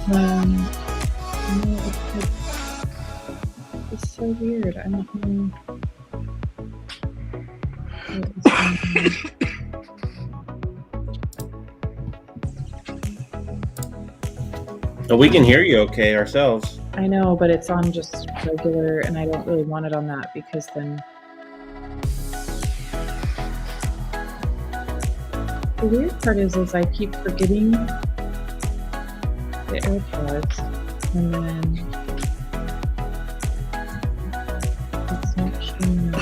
No, it's so weird. I don't know what is going on. Well, we can hear you okay ourselves. I know, but it's on just regular, and I don't really want it on that because then the weird part is I keep forgetting the AirPods, and then it's not showing up.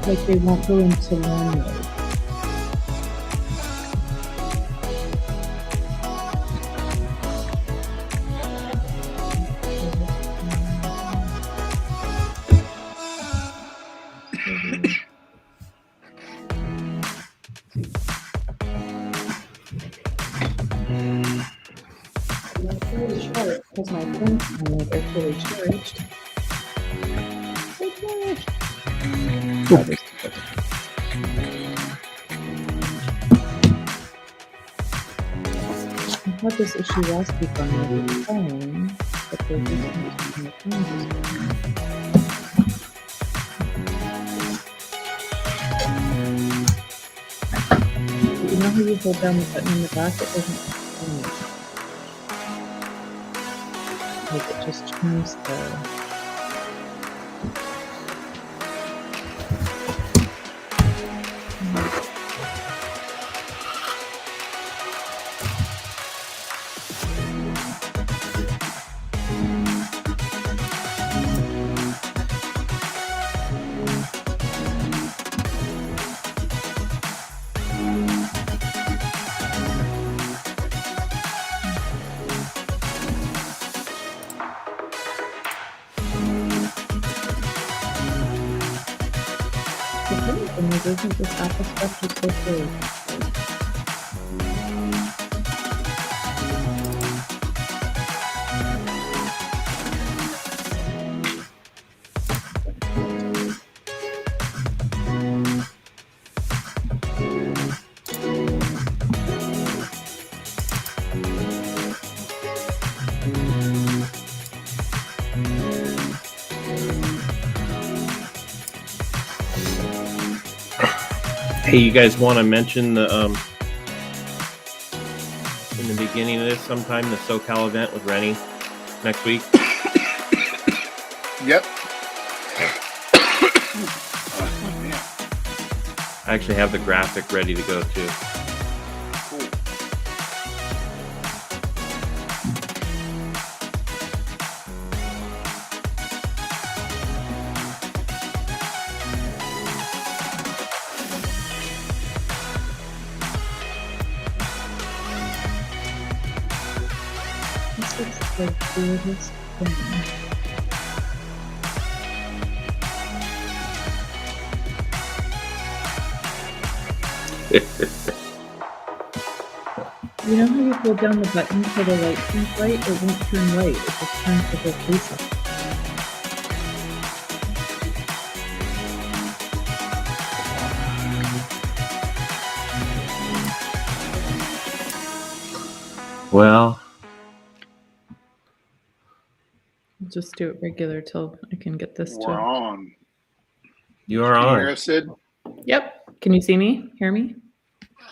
Like they won't go into learn mode. Because my phone's telling me they're fully charged. I had this issue last week on my phone, but they just on my phone. You know how you hold down the button in the back? It doesn't change. Like it just turns the... Isn't this Apple stuff just so cool? Hey, you guys want to mention the in the beginning of this sometime the SoCal event with Rennie next week? Yep. I actually have the graphic ready to go too. Cool. This is the weirdest thing. You know how you hold down the button for the light turns white? It won't turn white. It just turns the whole case up. Well, I'll just do it regular till I can get this We're to... on. you are Can you hear on. us, Sid? Yep. Can you see me? Hear me?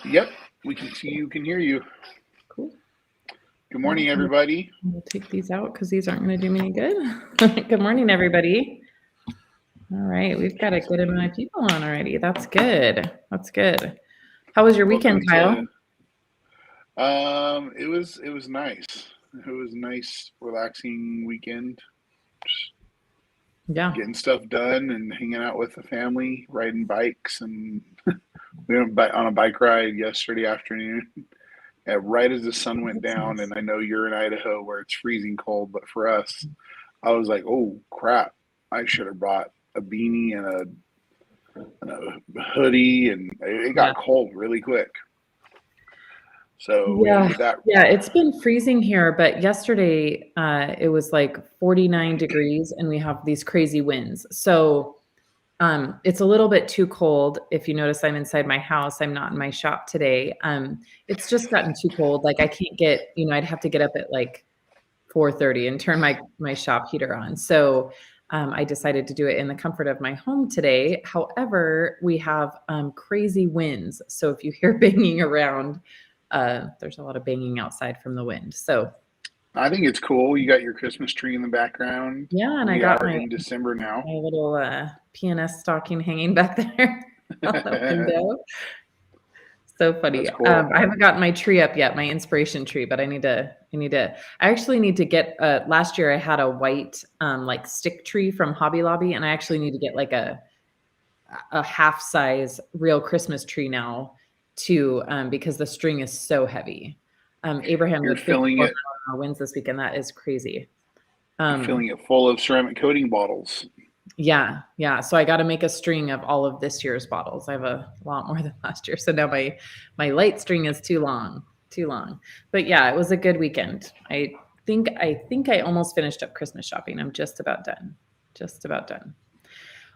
Yep. We can see you, can hear you. Cool. Good morning, everybody. We'll take these out because these aren't going to do me any good. Good morning, everybody. All right. We've got a good amount of people on already. That's good. That's good. How was your weekend, Kyle? It was nice. It was a nice, relaxing weekend. Just getting stuff done and hanging out with the family, riding bikes, and we went on a bike ride yesterday afternoon. Right as the sun went down, and I know you're in Idaho where it's freezing cold, but for us, I was like, "Oh crap! I should have brought a beanie and a hoodie," and it got cold really quick. So we had to get that. Yeah, it's been freezing here, but yesterday it was like 49 degrees and we have these crazy winds. So it's a little bit too cold. If you notice, I'm inside my house. I'm not in my shop today. It's just gotten too cold. Like I can't get, I'd have to get up at like 4:30 and turn my shop heater on. So I decided to do it in the comfort of my home today. However, we have crazy winds. So if you hear banging around, there's a lot of banging outside from the wind. So I think it's cool. You got your Christmas tree in the background. yeah, and we I got are my in December now. My little PNS stocking hanging back there on the window. So funny. That's cool. I haven't gotten my tree up yet, my inspiration tree, but I actually need to get, last year I had a white, like stick tree from Hobby Lobby, and I actually need to get like a half size real Christmas tree now too, because the string is so heavy. Abraham, You're filling it winds this weekend. That is crazy. Filling it full of ceramic coating bottles. Yeah. So I got to make a string of all of this year's bottles. I have a lot more than last year. So now my light string is too long. But yeah, it was a good weekend. I think I almost finished up Christmas shopping. I'm just about done.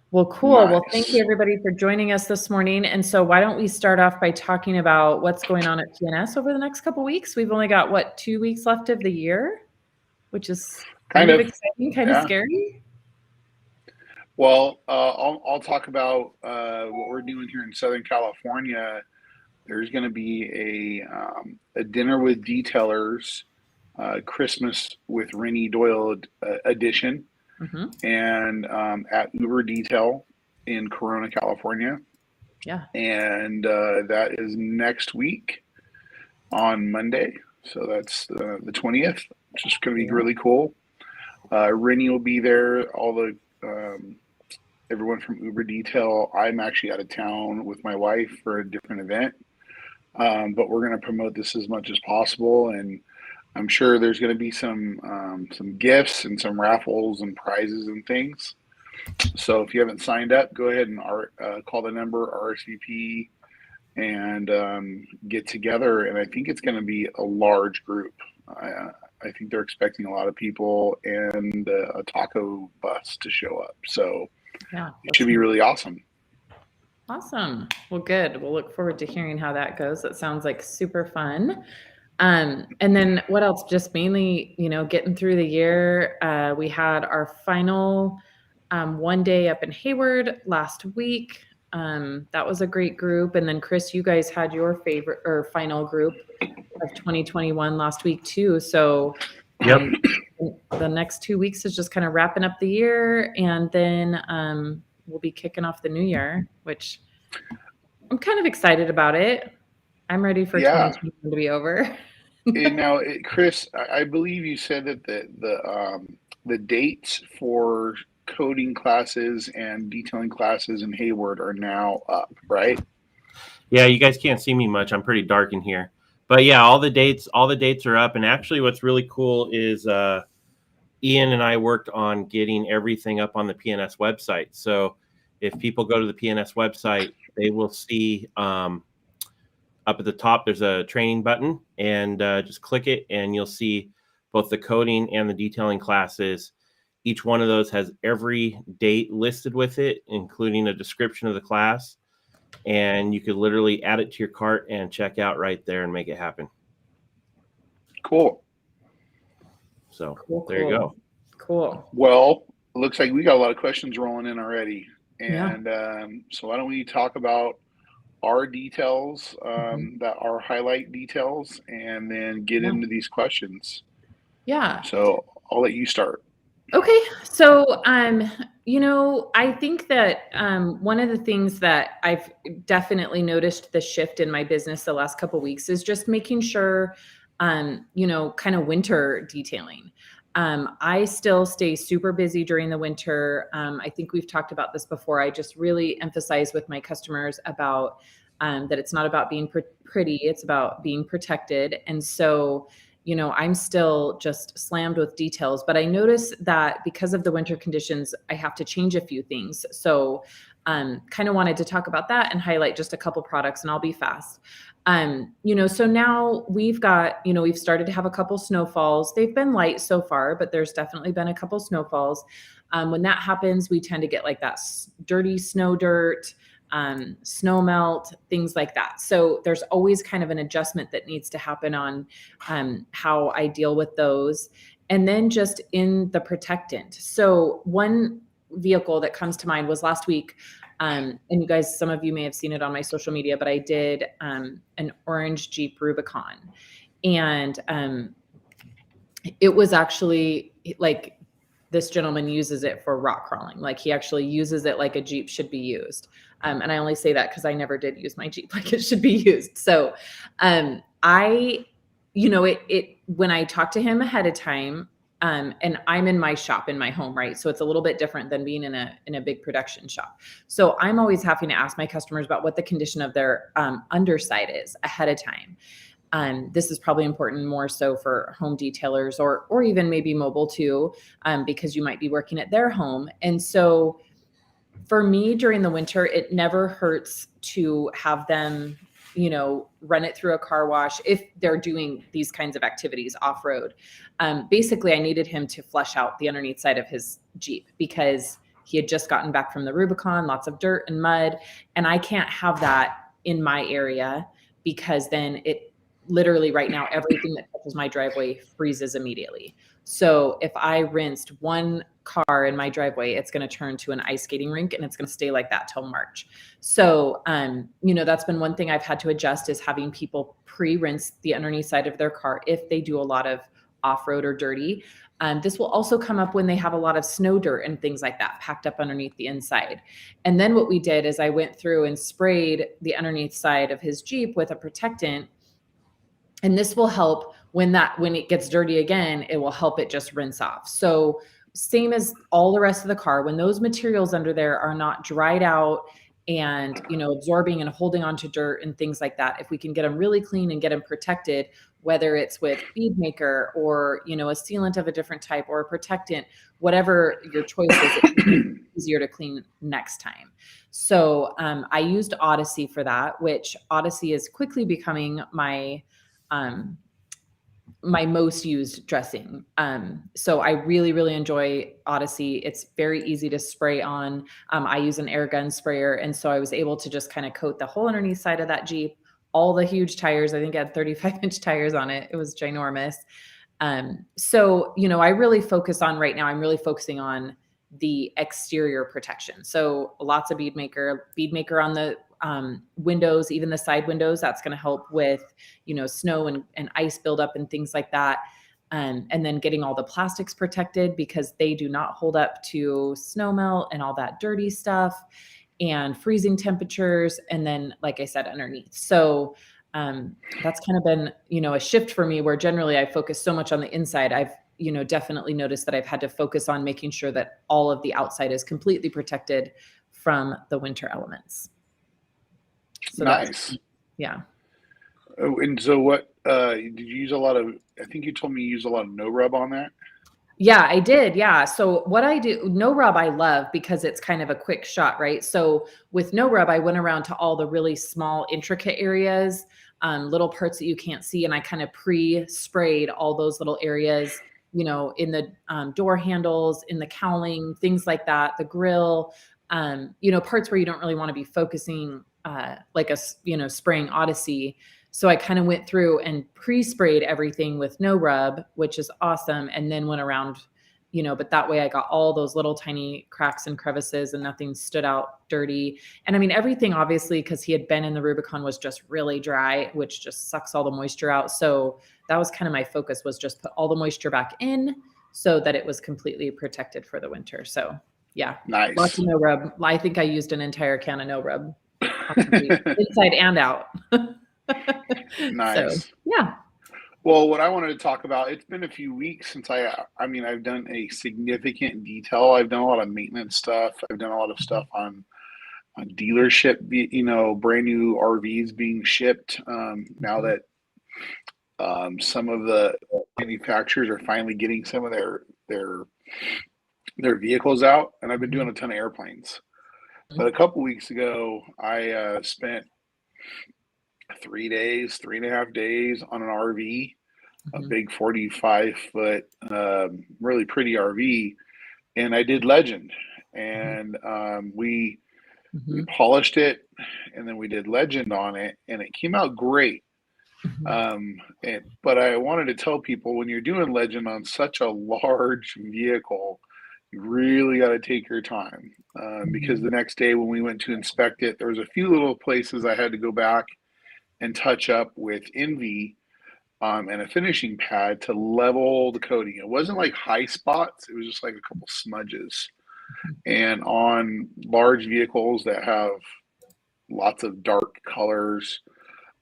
Well, cool. Nice. Well, thank you everybody for joining us this morning. And so why don't we start off by talking about what's going on at PNS over the next couple of weeks? We've only got 2 weeks left of the year, which is kind of exciting, kind of scary. Well, I'll talk about what we're doing here in Southern California. There's going to be a dinner with detailers, Christmas with Rennie Doyle edition, and at Uber Detail in Corona, California. Yeah, and that is next week on Monday. So that's the 20th, which is going to be really cool. Rennie will be there. All the everyone from Uber Detail. I'm actually out of town with my wife for a different event, but we're going to promote this as much as possible, and I'm sure there's going to be some gifts and some raffles and prizes and things. So if you haven't signed up, go ahead and call the number, RSVP, and get together. And I think it's going to be a large group. I think they're expecting a lot of people and a taco bus to show up. So yeah, it should be really awesome. Awesome. Well, good. We'll look forward to hearing how that goes. That sounds like super fun. And then what else? Just mainly, getting through the year. We had our final one day up in Hayward last week. That was a great group. And then Chris, you guys had your favorite or final group of 2021 last week too. So the next 2 weeks is just kind of wrapping up the year, and then we'll be kicking off the new year, which I'm kind of excited about it. I'm ready for 2021 to be over. Now, Chris, I believe you said that the dates for coding classes and detailing classes in Hayward are now up, right? Yeah, you guys can't see me much. I'm pretty dark in here. But yeah, all the dates are up. And actually what's really cool is Ian and I worked on getting everything up on the PNS website. So if people go to the PNS website, they will see up at the top, there's a training button, and just click it and you'll see both the coding and the detailing classes. Each one of those has every date listed with it, including a description of the class. And you could literally add it to your cart and check out right there and make it happen. Cool. So there you go. Cool. Well, it looks like we got a lot of questions rolling in already. And so why don't we talk about our details, that are highlight details, and then get into these questions. Yeah. So I'll let you start. Okay. So, I think that one of the things that I've definitely noticed the shift in my business the last couple of weeks is just making sure, kind of winter detailing. I still stay super busy during the winter. I think we've talked about this before. I just really emphasize with my customers about that it's not about being pretty, it's about being protected. And so, I'm still just slammed with details, but I notice that because of the winter conditions, I have to change a few things. So kind of wanted to talk about that and highlight just a couple products, and I'll be fast. So now we've got, we've started to have a couple snowfalls. They've been light so far, but there's definitely been a couple snowfalls. When that happens, we tend to get like that dirty snow dirt, snow melt, things like that. So there's always kind of an adjustment that needs to happen on how I deal with those. And then just in the protectant. So one vehicle that comes to mind was last week. And you guys, some of you may have seen it on my social media, but I did an orange Jeep Rubicon. And it was actually like, this gentleman uses it for rock crawling. Like he actually uses it like a Jeep should be used. And I only say that because I never did use my Jeep like it should be used. So when I talk to him ahead of time, and I'm in my shop in my home, right? So it's a little bit different than being in a big production shop. So I'm always having to ask my customers about what the condition of their underside is ahead of time. This is probably important more so for home detailers or even maybe mobile too, because you might be working at their home. And so for me during the winter, it never hurts to have them, run it through a car wash if they're doing these kinds of activities off-road. Basically, I needed him to flush out the underneath side of his Jeep because he had just gotten back from the Rubicon, lots of dirt and mud, and I can't have that in my area because then it literally right now, everything that touches my driveway freezes immediately. So if I rinsed one car in my driveway, it's going to turn to an ice skating rink and it's going to stay like that till March. So, that's been one thing I've had to adjust is having people pre-rinse the underneath side of their car if they do a lot of off-road or dirty. This will also come up when they have a lot of snow dirt and things like that packed up underneath the inside. And then what we did is I went through and sprayed the underneath side of his Jeep with a protectant. And this will help when it gets dirty again, it will help it just rinse off. So same as all the rest of the car, when those materials under there are not dried out and, absorbing and holding onto dirt and things like that, if we can get them really clean and get them protected, whether it's with bead maker or, a sealant of a different type or a protectant, whatever your choice is, it's easier to clean next time. So I used Odyssey for that, which Odyssey is quickly becoming my most used dressing. So I really, really enjoy Odyssey. It's very easy to spray on. I use an air gun sprayer. And so I was able to just kind of coat the whole underneath side of that Jeep, all the huge tires. I think it had 35-inch tires on it. It was ginormous. So, I really focus on right now, I'm really focusing on the exterior protection. So lots of bead maker on the windows, even the side windows, that's going to help with, snow and ice buildup and things like that. And then getting all the plastics protected because they do not hold up to snow melt and all that dirty stuff and freezing temperatures. And then, like I said, underneath. So that's kind of been, a shift for me where generally I focus so much on the inside. I've, definitely noticed that I've had to focus on making sure that all of the outside is completely protected from the winter elements. So nice. Yeah. Oh, and so what, did you use a lot of, I think you told me you use a lot of no rub on that? Yeah, I did. Yeah. So what I do, no rub I love because it's kind of a quick shot, right? So with no rub, I went around to all the really small, intricate areas, little parts that you can't see. And I kind of pre-sprayed all those little areas, in the door handles, in the cowling, things like that, the grill, parts where you don't really want to be focusing like spraying Odyssey. So I kind of went through and pre-sprayed everything with no rub, which is awesome. And then went around, but that way I got all those little tiny cracks and crevices and nothing stood out dirty. And I mean, everything obviously, because he had been in the Rubicon, was just really dry, which just sucks all the moisture out. So that was kind of my focus, was just put all the moisture back in so that it was completely protected for the winter. So yeah, nice. Lots of no rub. I think I used an entire can of no rub inside and out. Nice. So, yeah. Well, what I wanted to talk about, it's been a few weeks since I've done a significant detail. I've done a lot of maintenance stuff. I've done a lot of stuff on dealership, brand new RVs being shipped. Now that Some of the manufacturers are finally getting some of their vehicles out, and I've been doing a ton of airplanes. But a couple weeks ago, I spent 3.5 days on an RV, a big 45-foot, really pretty RV, and I did Legend, and we polished it, and then we did Legend on it, and it came out great. But I wanted to tell people, when you're doing Legend on such a large vehicle, you really got to take your time, because the next day when we went to inspect it, there was a few little places I had to go back and touch up with Envy and a finishing pad to level the coating. It wasn't like high spots, it was just like a couple smudges. And on large vehicles that have lots of dark colors,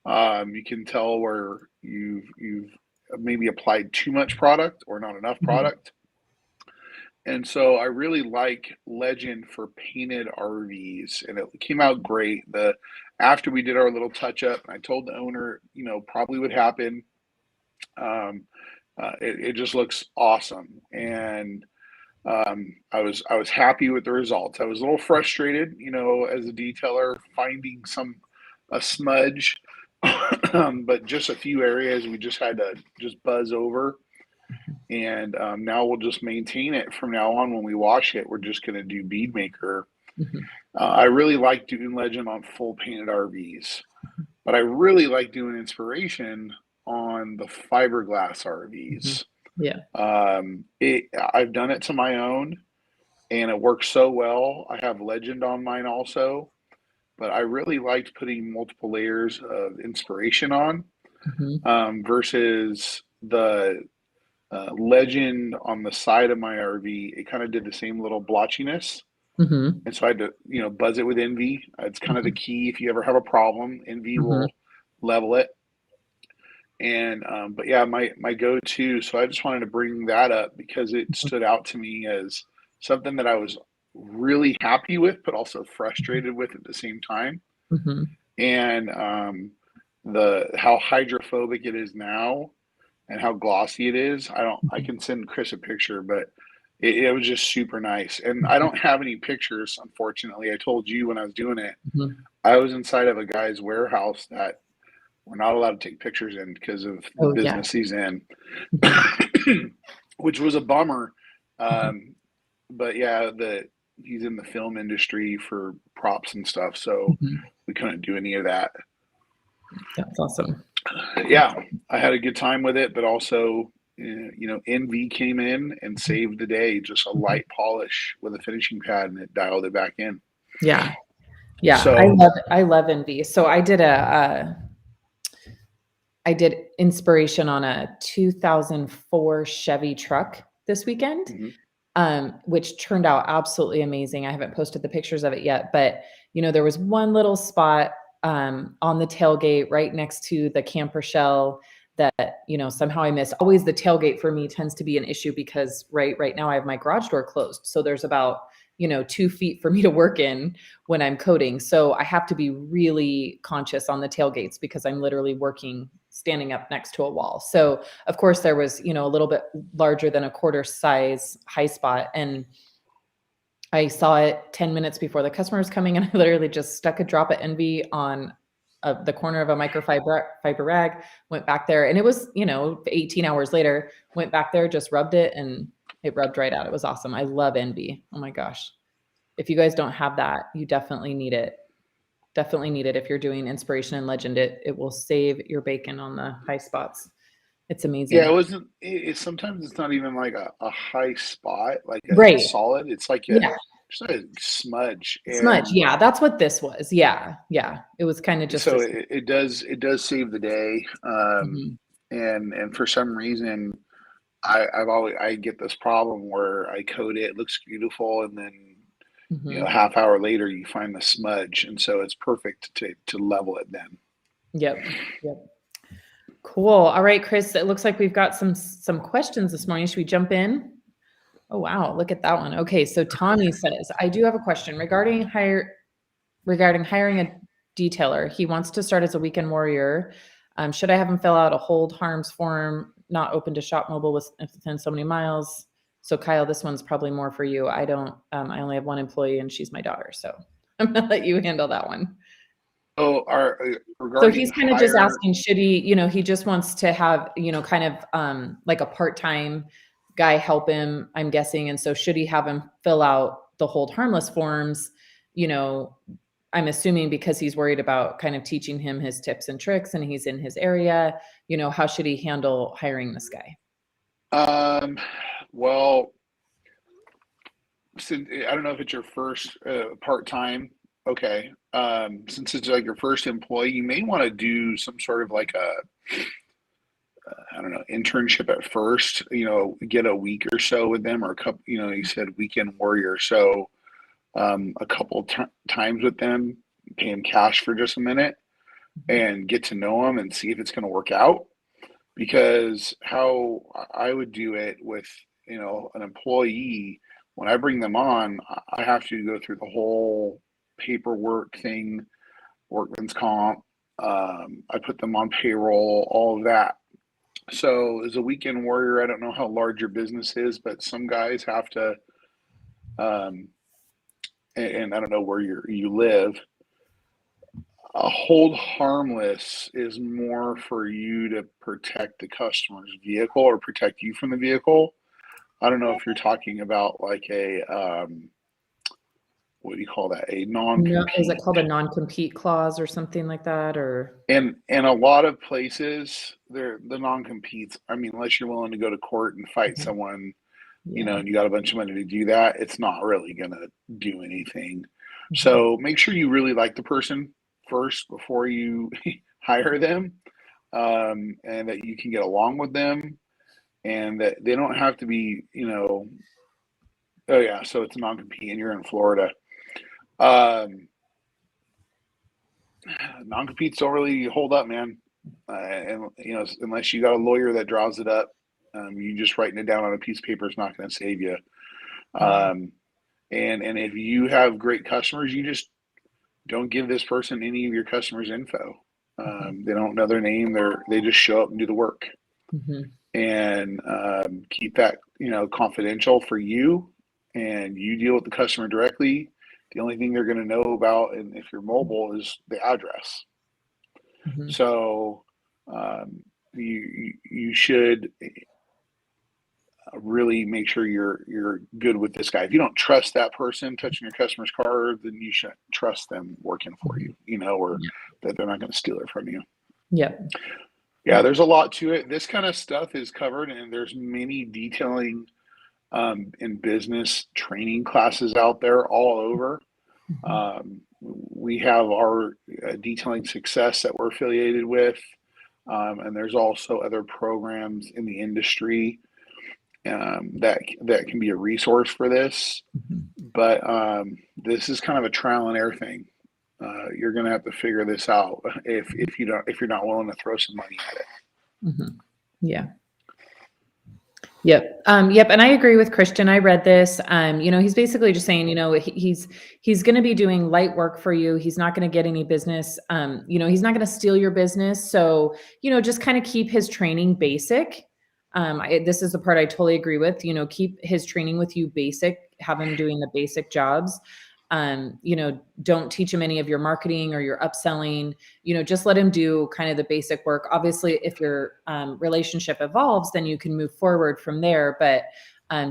you can tell where you've maybe applied too much product or not enough product. And so I really like Legend for painted RVs, and it came out great. After we did our little touch up, I told the owner, probably would happen. It just looks awesome, and I was happy with the results. I was a little frustrated, as a detailer, finding a smudge, but just a few areas we just had to just buzz over. And now we'll just maintain it from now on. When we wash it, we're just going to do Bead Maker. I really like doing Legend on full painted RVs, but I really like doing Inspiration on the fiberglass RVs. I've done it to my own, and it works so well. I have Legend on mine also, but I really liked putting multiple layers of Inspiration on versus the Legend on the side of my RV. It kind of did the same little blotchiness. And so I had to, buzz it with Envy. It's kind of the key. If you ever have a problem, Envy will level it. And, but yeah, my go-to, so I just wanted to bring that up because it stood out to me as something that I was really happy with, but also frustrated with at the same time. And how hydrophobic it is now and how glossy it is. I can send Chris a picture, but it was just super nice. And I don't have any pictures, unfortunately. I told you when I was doing it, I was inside of a guy's warehouse that we're not allowed to take pictures in because of the business he's in, which was a bummer. But yeah, he's in the film industry for props and stuff, so we couldn't do any of that. That's awesome. Yeah, I had a good time with it, but also, Envy came in and saved the day. Just a light polish with a finishing pad, and it dialed it back in. Yeah. So, I love Envy. So I did Inspiration on a 2004 Chevy truck this weekend, which turned out absolutely amazing. I haven't posted the pictures of it yet, but there was one little spot on the tailgate right next to the camper shell that, somehow I missed. Always the tailgate for me tends to be an issue because right now I have my garage door closed. So there's about, 2 feet for me to work in when I'm coating. So I have to be really conscious on the tailgates because I'm literally standing up next to a wall. So of course there was, a little bit larger than a quarter size high spot. And I saw it 10 minutes before the customer was coming, and I literally just stuck a drop of Envy on the corner of a microfiber rag, went back there, and it was, 18 hours later, went back there, just rubbed it, and it rubbed right out. It was awesome. I love Envy. Oh my gosh. If you guys don't have that, you definitely need it. Definitely need it. If you're doing Inspiration and Legend, it will save your bacon on the high spots. It's amazing. Yeah, sometimes it's not even like a high spot, like a solid. It's like just a smudge. Smudge. Yeah, that's what this was. Yeah. It was kind of just. So it does save the day. And for some reason, I get this problem where I coat it looks beautiful, and then a half hour later you find the smudge, and so it's perfect to level it then. Yep. Cool. All right, Chris, it looks like we've got some questions this morning. Should we jump in? Oh, wow. Look at that one. Okay. So Tommy says, I do have a question regarding hiring a detailer. He wants to start as a weekend warrior. Should I have him fill out a hold harms form, not open to shop mobile within so many miles? So Kyle, this one's probably more for you. I only have one employee and she's my daughter. So I'm going to let you handle that one. Oh, So he's kind of just asking, should he, he just wants to have, kind of like a part-time guy help him, I'm guessing. And so should he have him fill out the hold harmless forms, I'm assuming because he's worried about kind of teaching him his tips and tricks and he's in his area, how should he handle hiring this guy? Well, since, I don't know if it's your first part-time. Okay. Since it's like your first employee, you may want to do some sort of like I don't know, internship at first, get a week or so with them, or a couple, you said weekend warrior. So, a couple times with them, pay them cash for just a minute and get to know them and see if it's going to work out. Because how I would do it with, an employee, when I bring them on, I have to go through the whole paperwork thing, workman's comp. I put them on payroll, all of that. So as a weekend warrior, I don't know how large your business is, but some guys have to, and I don't know where you live. A hold harmless is more for you to protect the customer's vehicle or protect you from the vehicle. I don't know if you're talking about like a, what do you call that? A non-compete. Is it called a non-compete clause or something like that? Or and a lot of places, the non-competes, I mean, unless you're willing to go to court and fight someone, and you got a bunch of money to do that, it's not really going to do anything. So make sure you really like the person first before you hire them, and that you can get along with them, and that they don't have to be, oh yeah, so it's a non-compete and you're in Florida. Non-competes don't really hold up, man. And unless you got a lawyer that draws it up, you just writing it down on a piece of paper is not going to save you. And if you have great customers, you just don't give this person any of your customers' info. They don't know their name. They just show up and do the work. And keep that confidential for you, and you deal with the customer directly. The only thing they're going to know about, and if you're mobile, is the address. So you should really make sure you're good with this guy. If you don't trust that person touching your customer's car, then you shouldn't trust them working for you, or that they're not going to steal it from you. Yeah, there's a lot to it. This kind of stuff is covered, and there's many detailing in business training classes out there all over. We have our detailing success that we're affiliated with, and there's also other programs in the industry that can be a resource for this. But this is kind of a trial and error thing. You're going to have to figure this out if you're not willing to throw some money at it. Yeah. Yep. And I agree with Christian. I read this. He's basically just saying, he's going to be doing light work for you. He's not going to get any business. He's not going to steal your business. So, just kind of keep his training basic. This is the part I totally agree with. Keep his training with you basic. Have him doing the basic jobs. Don't teach him any of your marketing or your upselling, just let him do kind of the basic work. Obviously, if your relationship evolves, then you can move forward from there. But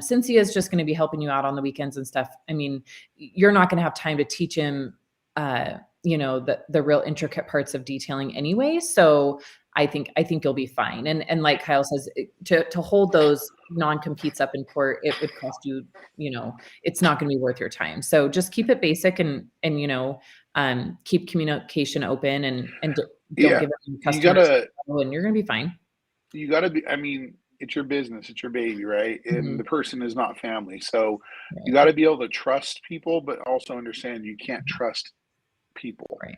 since he is just going to be helping you out on the weekends and stuff, I mean, you're not going to have time to teach him, the real intricate parts of detailing anyway. So I think you'll be fine. And like Kyle says, to hold those non-competes up in court, it would cost you, it's not going to be worth your time. So just keep it basic and keep communication open and don't give it to customers, and you're going to be fine. You got to be, I mean, it's your business, it's your baby, right? And the person is not family. So you got to be able to trust people, but also understand you can't trust people. Right.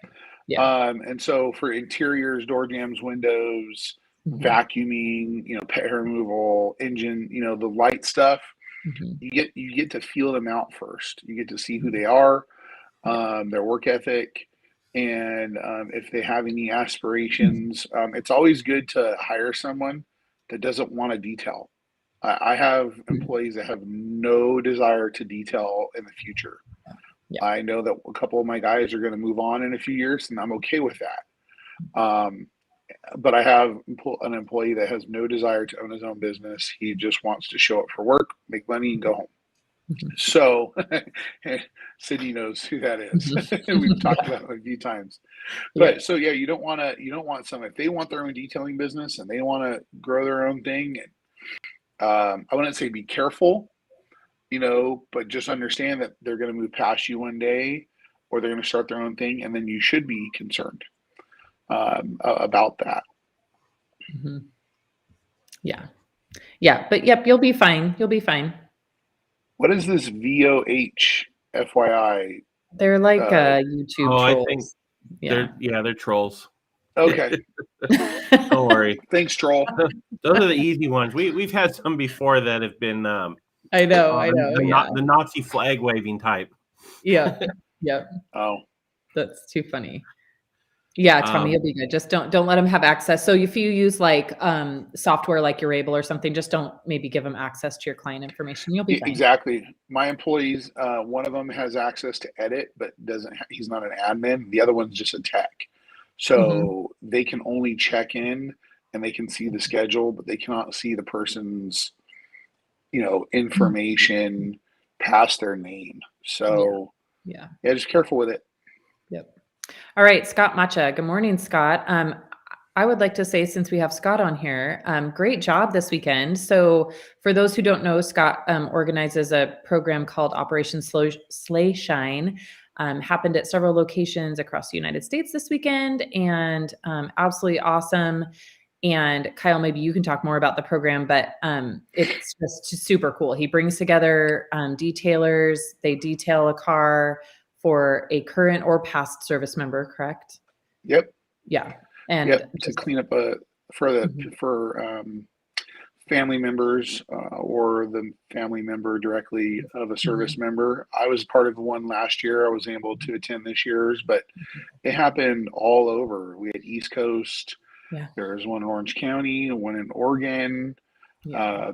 And so for interiors, door jambs, windows, vacuuming, pet hair removal, engine, the light stuff, you get to feel them out first. You get to see who they are, their work ethic, And if they have any aspirations, it's always good to hire someone that doesn't want to detail. I have employees that have no desire to detail in the future. Yeah. I know that a couple of my guys are going to move on in a few years, and I'm okay with that. But I have an employee that has no desire to own his own business. He just wants to show up for work, make money, and go home. So Sydney knows who that is. We've talked about it a few times. But so yeah, you don't want some, if they want their own detailing business and they want to grow their own thing. And I wouldn't say be careful, but just understand that they're going to move past you one day, or they're going to start their own thing, and then you should be concerned about that. Yeah. But yep, you'll be fine. You'll be fine. What is this VOH FYI? They're like YouTube trolls. I think they're trolls. Okay. Don't worry. Thanks, troll. Those are the easy ones. We've had some before that have been I know. The Nazi flag waving type. Yeah. Oh, that's too funny. Yeah, Tommy, you'll be good. Just don't let them have access. So if you use like software like Urable or something, just don't maybe give them access to your client information. You'll be fine. Exactly. My employees, one of them has access to edit, but he's not an admin. The other one's just a tech. So they can only check in and they can see the schedule, but they cannot see the person's, information past their name. So yeah, just careful with it. Yep. All right, Scott Macha. Good morning, Scott. I would like to say, since we have Scott on here, great job this weekend. So for those who don't know, Scott organizes a program called Operation Slay Shine. Happened at several locations across the United States this weekend, and absolutely awesome. And Kyle, maybe you can talk more about the program, but it's just super cool. He brings together detailers. They detail a car for a current or past service member, correct? Yep. Yeah. And to clean up for family members or the family member directly of a service member. I was part of one last year. I was able to attend this year's, but it happened all over. We had East Coast. Yeah. There was one in Orange County, one in Oregon. Yeah.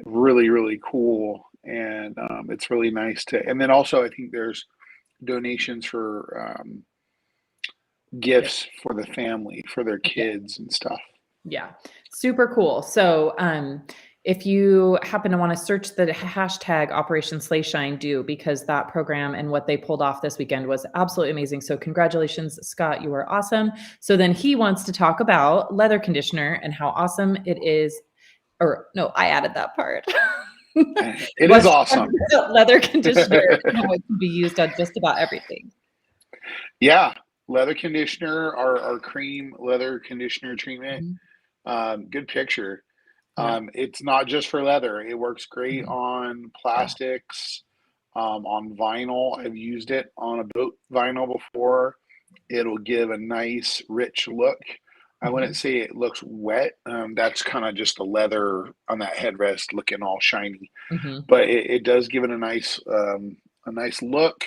Really, really cool. And it's really nice and then also I think there's donations for gifts for the family, for their kids and stuff. Yeah, super cool. So if you happen to want to search the hashtag Operation Slay Shine, do, because that program and what they pulled off this weekend was absolutely amazing. So congratulations, Scott, you were awesome. So then he wants to talk about leather conditioner and how awesome it is. Or no, I added that part. It is awesome. Leather conditioner, it can be used on just about everything. Yeah. Leather conditioner, our cream leather conditioner treatment. Good picture. It's not just for leather. It works great on plastics, on vinyl. I've used it on a boat vinyl before. It'll give a nice, rich look. I wouldn't say it looks wet. That's kind of just the leather on that headrest looking all shiny. But it does give it a nice look.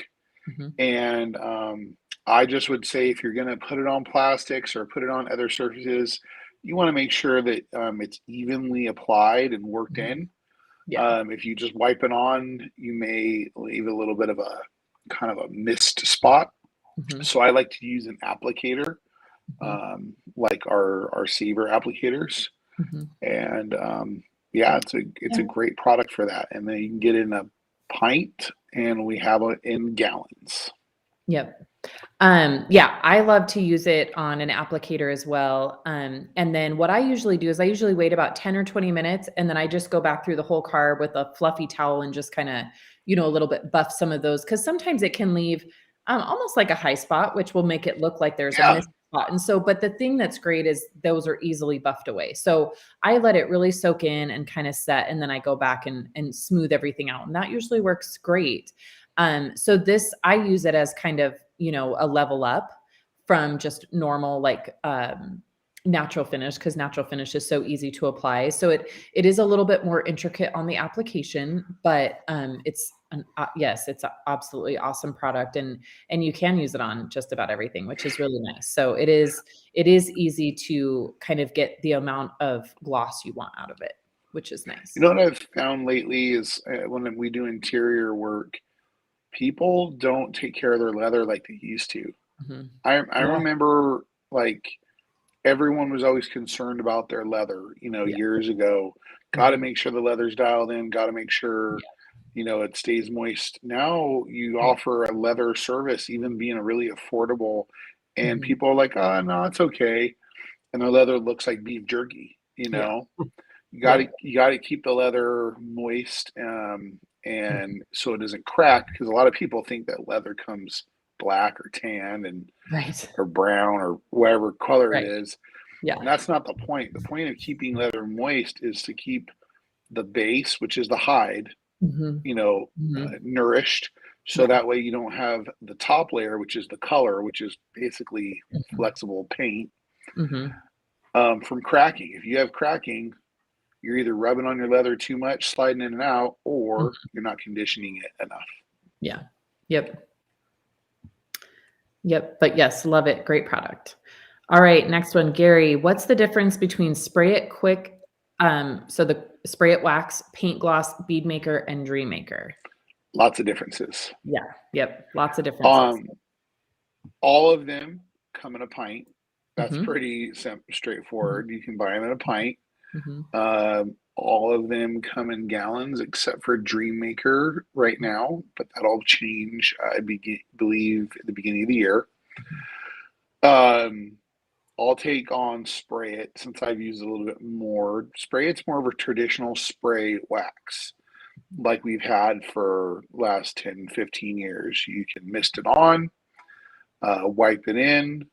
And I just would say if you're going to put it on plastics or put it on other surfaces, you want to make sure that it's evenly applied and worked in. Yeah. If you just wipe it on, you may leave a little bit of a kind of a mist spot. So I like to use an applicator, like our Saver applicators. And it's a great product for that. And then you can get it in a pint, and we have it in gallons. Yep. I love to use it on an applicator as well. And then what I usually do is I usually wait about 10 or 20 minutes, and then I just go back through the whole car with a fluffy towel and just kind of, a little bit buff some of those. Cause sometimes it can leave almost like a high spot, which will make it look like there's a missing spot. And so, but the thing that's great is those are easily buffed away. So I let it really soak in and kind of set, and then I go back and smooth everything out. And that usually works great. So this, I use it as kind of, a level up from just normal, like, natural finish, because natural finish is so easy to apply. So it is a little bit more intricate on the application, but it's yes, it's an absolutely awesome product, and you can use it on just about everything, which is really nice. So it is easy to kind of get the amount of gloss you want out of it, which is nice. You know what I've found lately is when we do interior work, people don't take care of their leather like they used to. Mm-hmm. I remember like everyone was always concerned about their leather, years ago. Got to make sure the leather's dialed in, got to make sure, it stays moist. Now you offer a leather service, even being a really affordable, and people are like, oh, no, it's okay. And their leather looks like beef jerky, You got to keep the leather moist, and so it doesn't crack, because a lot of people think that leather comes black or tan and or brown or whatever color it is. Yeah. And that's not the point. The point of keeping leather moist is to keep the base, which is the hide, nourished. So that way you don't have the top layer, which is the color, which is basically flexible paint, from cracking. If you have cracking, you're either rubbing on your leather too much, sliding in and out, or you're not conditioning it enough. Yeah. Yep. But yes, love it. Great product. All right. Next one, Gary, what's the difference between Spray It Quick? So the Spray It Wax, Paint Gloss, Bead Maker, and Dream Maker. Lots of differences. Yeah. Yep. Lots of differences. All of them come in a pint. That's pretty straightforward. You can buy them in a pint. All of them come in gallons except for Dream Maker right now, but that'll change, I believe, at the beginning of the year. I'll take on Spray It, since I've used it a little bit more. Spray It's more of a traditional spray wax like we've had for last 10, 15 years. You can mist it on, wipe it in,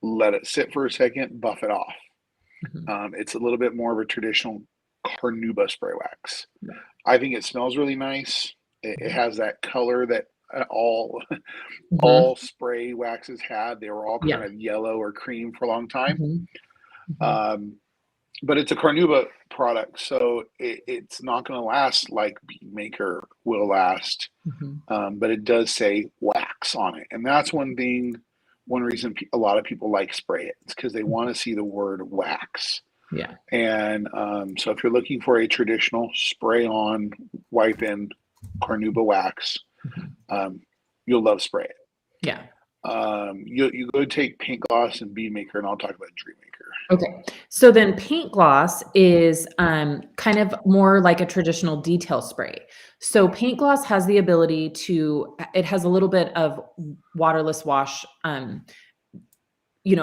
let it sit for a second, buff it off. It's a little bit more of a traditional carnauba spray wax. I think it smells really nice. It has that color that all spray waxes had. They were all kind of yellow or cream for a long time. But it's a carnauba product, so it's not going to last like Bead Maker will last. But it does say wax on it, and that's one reason a lot of people like Spray It. It's because they want to see the word wax. Yeah. And so if you're looking for a traditional spray on, wipe in carnauba wax, you'll love Spray It. Yeah. You go take Paint Gloss and Bead Maker, and I'll talk about Dream Maker. Okay. So then Paint Gloss is kind of more like a traditional detail spray. So Paint Gloss has the ability it has a little bit of waterless wash,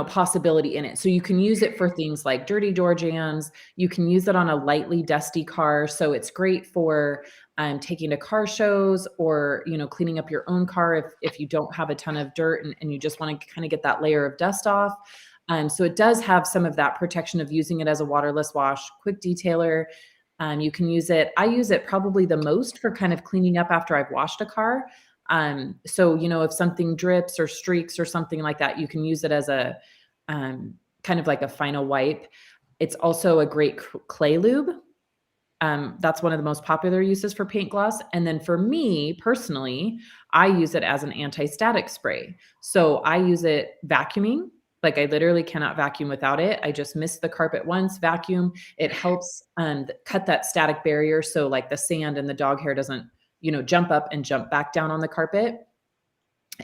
possibility in it. So you can use it for things like dirty door jams. You can use it on a lightly dusty car. So it's great for taking to car shows, or, cleaning up your own car if you don't have a ton of dirt and you just want to kind of get that layer of dust off. So it does have some of that protection of using it as a waterless wash, quick detailer. You can use it. I use it probably the most for kind of cleaning up after I've washed a car. So, if something drips or streaks or something like that, you can use it as a kind of like a final wipe. It's also a great clay lube. That's one of the most popular uses for Paint Gloss. And then for me personally, I use it as an anti-static spray. So I use it vacuuming. Like I literally cannot vacuum without it. I just mist the carpet once, vacuum. It helps cut that static barrier. So like the sand and the dog hair doesn't, jump up and jump back down on the carpet.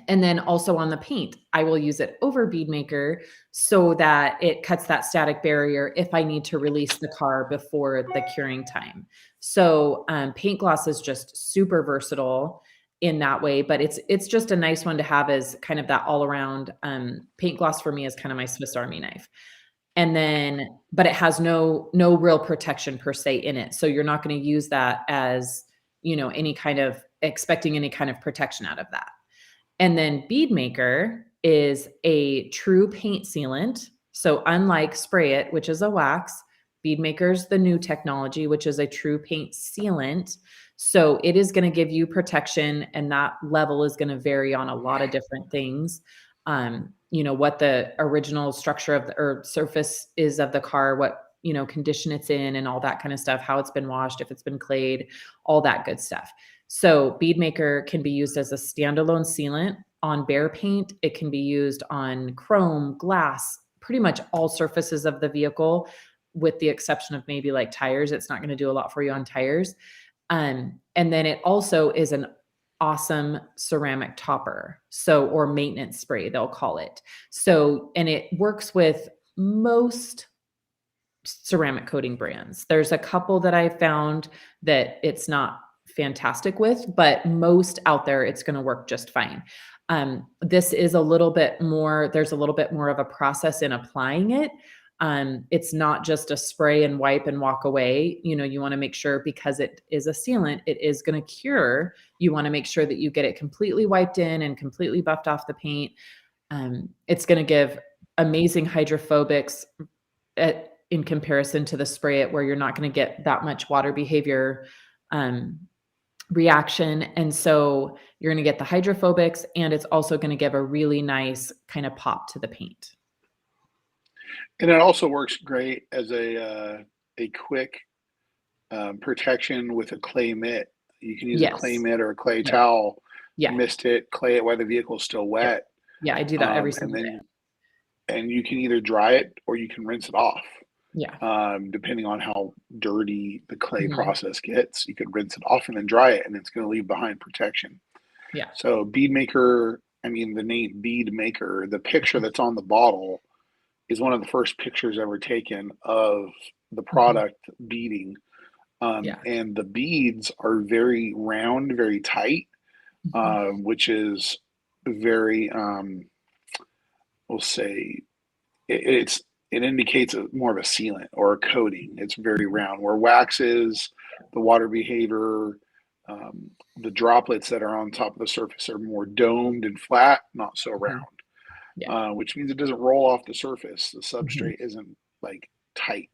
And then also on the paint, I will use it over Bead Maker so that it cuts that static barrier if I need to release the car before the curing time. So Paint Gloss is just super versatile in that way, but it's just a nice one to have as kind of that all around. Paint Gloss for me is kind of my Swiss Army knife. And then, but it has no real protection per se in it. So you're not going to use that as, expecting any kind of protection out of that. And then Bead Maker is a true paint sealant. So unlike Spray It, which is a wax, Bead Maker's the new technology, which is a true paint sealant. So it is going to give you protection, and that level is going to vary on a lot of different things. what the original structure of or surface is of the car, what, condition it's in and all that kind of stuff, how it's been washed, if it's been clayed, all that good stuff. So Bead Maker can be used as a standalone sealant on bare paint. It can be used on chrome, glass, pretty much all surfaces of the vehicle, with the exception of maybe like tires. It's not going to do a lot for you on tires. And then it also is an awesome ceramic topper. Or maintenance spray, they'll call it. And it works with most ceramic coating brands. There's a couple that I found that it's not fantastic with, but most out there, it's going to work just fine. This is there's a little bit more of a process in applying it. It's not just a spray and wipe and walk away. You want to make sure, because it is a sealant, it is going to cure. You want to make sure that you get it completely wiped in and completely buffed off the paint. It's going to give amazing hydrophobics in comparison to the spray it, where you're not going to get that much water behavior reaction. And so you're going to get the hydrophobics, and it's also going to give a really nice kind of pop to the paint. And it also works great as a quick protection with a clay mitt. You can use a clay mitt or a clay towel, mist it, clay it while the vehicle is still wet. Yeah, I do that every single day. And you can either dry it or you can rinse it off. Yeah. Depending on how dirty the clay process gets, you could rinse it off and then dry it, and it's going to leave behind protection. Yeah. So Bead Maker, the name Bead Maker, the picture that's on the bottle is one of the first pictures ever taken of the product beading. And the beads are very round, very tight, which is very, we'll say, it indicates more of a sealant or a coating. It's very round, where wax is, the water behavior, the droplets that are on top of the surface are more domed and flat, not so round. Which means it doesn't roll off the surface. The substrate isn't like tight.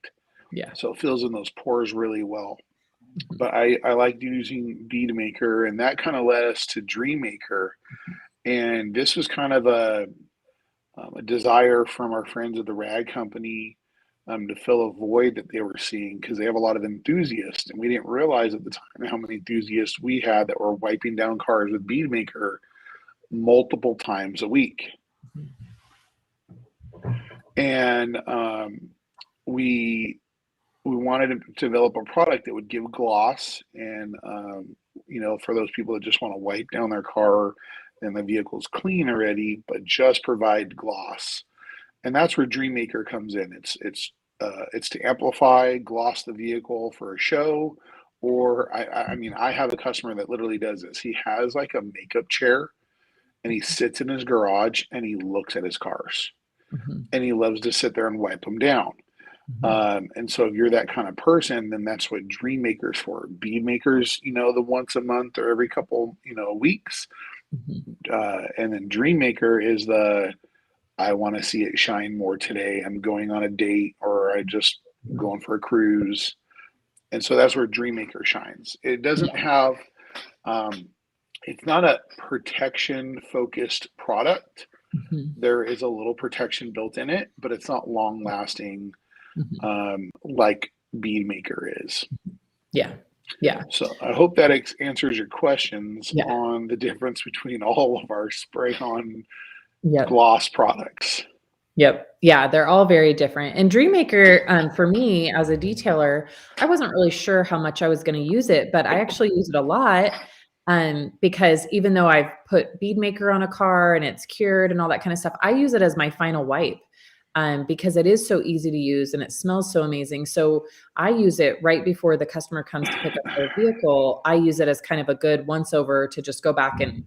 Yeah. So it fills in those pores really well. But I like using Bead Maker, and that kind of led us to Dream Maker. And this was kind of a desire from our friends at the rag company to fill a void that they were seeing, because they have a lot of enthusiasts, and we didn't realize at the time how many enthusiasts we had that were wiping down cars with Bead Maker multiple times a week. And we wanted to develop a product that would give gloss, and for those people that just want to wipe down their car and the vehicle's clean already, but just provide gloss. And that's where Dream Maker comes in. It's to amplify, gloss the vehicle for a show. Or I have a customer that literally does this. He has like a makeup chair, and he sits in his garage and he looks at his cars, and he loves to sit there and wipe them down. And so if you're that kind of person, then that's what Dream Maker's for. Bead Maker's, the once a month or every couple, weeks. And then Dream Maker is I want to see it shine more today. I'm going on a date, or I just going for a cruise. And so that's where Dream Maker shines. It doesn't have, it's not a protection focused product. There is a little protection built in it, but it's not long lasting like Bead Maker is. Yeah. Yeah. So I hope that answers your questions on the difference between all of our spray-on gloss products. Yep. Yeah, they're all very different. And Dream Maker, for me as a detailer, I wasn't really sure how much I was going to use it, but I actually use it a lot. Because even though I've put Bead Maker on a car and it's cured and all that kind of stuff, I use it as my final wipe. Because it is so easy to use and it smells so amazing. So I use it right before the customer comes to pick up their vehicle. I use it as kind of a good once over to just go back and,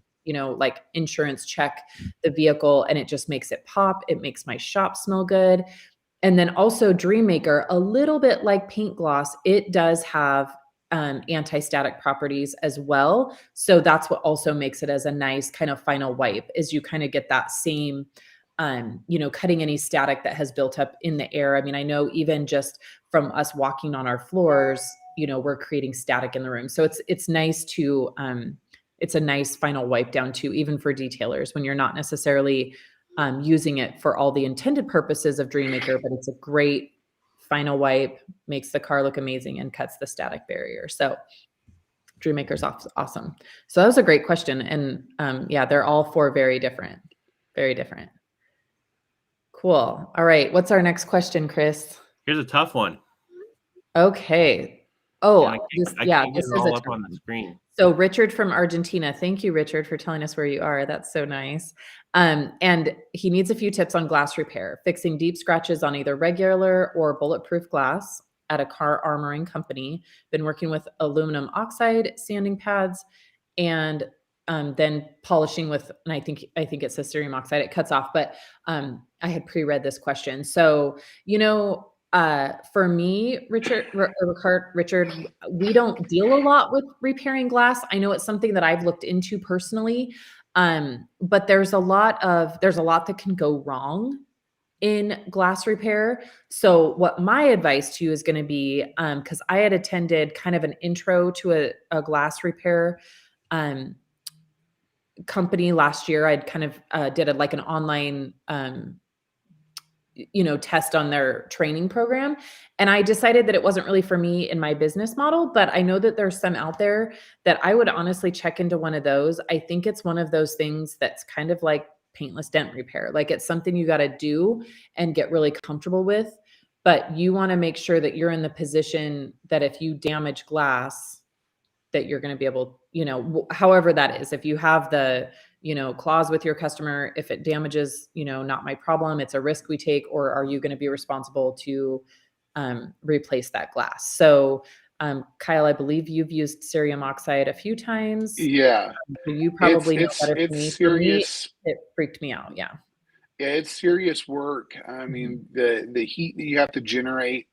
like insurance check the vehicle, and it just makes it pop. It makes my shop smell good. And then also Dream Maker, a little bit like paint gloss, it does have anti-static properties as well. So that's what also makes it as a nice kind of final wipe, is you kind of get that same cutting any static that has built up in the air. I know even just from us walking on our floors, we're creating static in the room. So it's nice to, it's a nice final wipe down too, even for detailers when you're not necessarily using it for all the intended purposes of Dreammaker, but it's a great final wipe, makes the car look amazing, and cuts the static barrier. So Dreammaker's awesome. So that was a great question. And yeah, they're all 4 very different. Very different. Cool. All right. What's our next question, Chris? Here's a tough one. Okay. Oh, I this can't get is it all a up on the screen. So Richard from Argentina, thank you, Richard, for telling us where you are. That's so nice. And he needs a few tips on glass repair, fixing deep scratches on either regular or bulletproof glass at a car armoring company. Been working with aluminum oxide sanding pads, and then polishing with, and I think it says cerium oxide. It cuts off, but I had pre-read this question. So, for me, Richard, we don't deal a lot with repairing glass. I know it's something that I've looked into personally, but there's a lot that can go wrong in glass repair. So what my advice to you is going to be, because I had attended kind of an intro to a glass repair company last year. I'd kind of did like an online test on their training program. And I decided that it wasn't really for me in my business model, but I know that there's some out there that I would honestly check into one of those. I think it's one of those things that's kind of like paintless dent repair. Like it's something you got to do and get really comfortable with, but you want to make sure that you're in the position that if you damage glass, that you're going to be able, however that is, if you have the, clause with your customer, if it damages, not my problem, it's a risk we take, or are you going to be responsible to replace that glass? So, Kyle, I believe you've used cerium oxide a few times. Yeah. You probably know better than me. Serious. For me, it freaked me out. Yeah. Yeah, it's serious work. I mean, the heat that you have to generate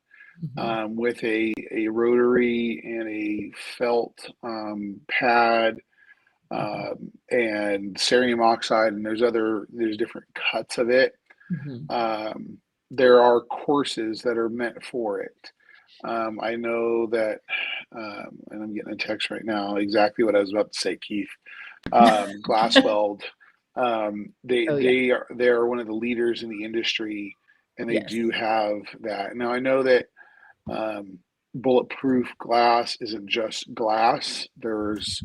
with a rotary and a felt pad and cerium oxide, and there's different cuts of it. There are courses that are meant for it. I know that, and I'm getting a text right now, exactly what I was about to say, Keith. Glassweld, they are one of the leaders in the industry, and they do have that. Now I know that bulletproof glass isn't just glass. There's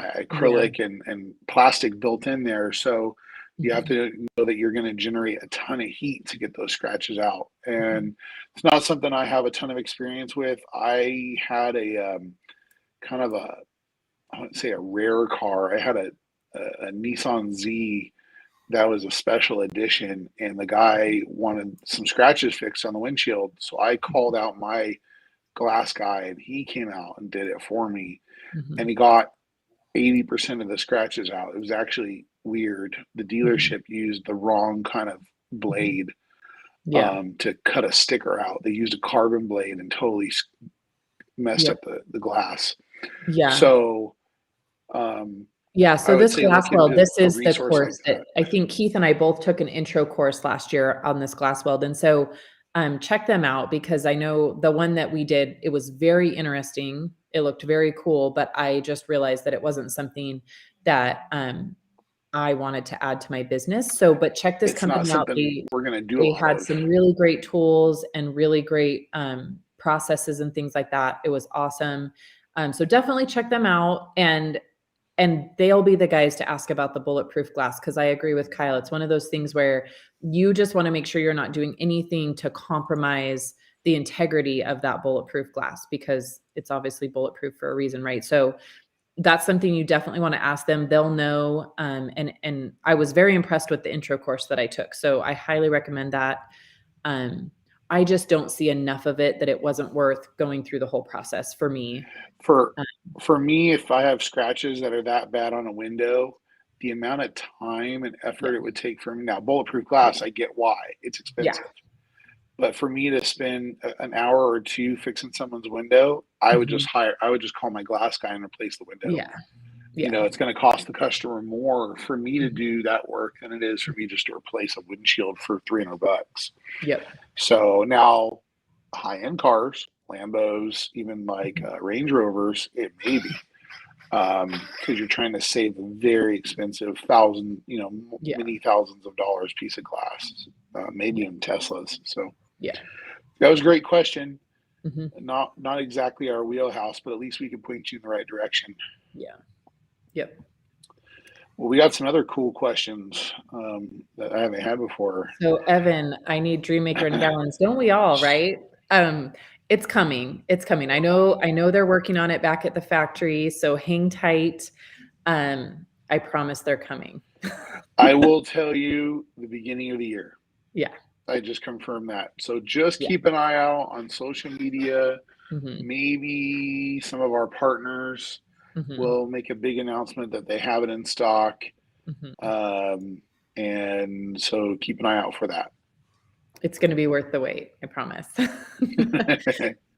acrylic and plastic built in there. So you have to know that you're going to generate a ton of heat to get those scratches out. And it's not something I have a ton of experience with. I had a kind of I wouldn't say a rare car. I had a Nissan Z that was a special edition, and the guy wanted some scratches fixed on the windshield. So I called out my glass guy, and he came out and did it for me. And he got 80% of the scratches out. It was actually weird. The dealership used the wrong kind of blade to cut a sticker out. They used a carbon blade and totally messed up the glass. So so this Glassweld, this is the course that I think Keith and I both took an intro course last year on this Glassweld. And so check them out, because I know the one that we did, it was very interesting. It looked very cool, but I just realized that it wasn't something that I wanted to add to my business. So, but check this company out. They had some really great tools and really great processes and things like that. It was awesome. So definitely check them out, and they'll be the guys to ask about the bulletproof glass, because I agree with Kyle. It's one of those things where you just want to make sure you're not doing anything to compromise the integrity of that bulletproof glass, because it's obviously bulletproof for a reason, right? So that's something you definitely want to ask them. They'll know. And I was very impressed with the intro course that I took. So I highly recommend that. I just don't see enough of it that it wasn't worth going through the whole process for me. For me, if I have scratches that are that bad on a window, the amount of time and effort it would take for me. Now, bulletproof glass, I get why. It's expensive. But for me to spend an hour or two fixing someone's window, I would just call my glass guy and replace the window. It's going to cost the customer more for me to do that work than it is for me just to replace a windshield for $300. So now high-end cars, Lambos, even like Range Rovers, it may be. because you're trying to save a very expensive many thousands of dollars piece of glass, maybe in Teslas. So that was a great question. Not exactly our wheelhouse, but at least we can point you in the right direction. Yep. Well, we got some other cool questions that I haven't had before. So Evan, I need Dreammaker and gallons. Don't we all, right? It's coming. It's coming. I know they're working on it back at the factory. So hang tight. I promise they're coming. I will tell you the beginning of the year. Yeah. I just confirmed that. So just keep an eye out on social media. Maybe some of our partners will make a big announcement that they have it in stock. And so keep an eye out for that. It's going to be worth the wait. I promise.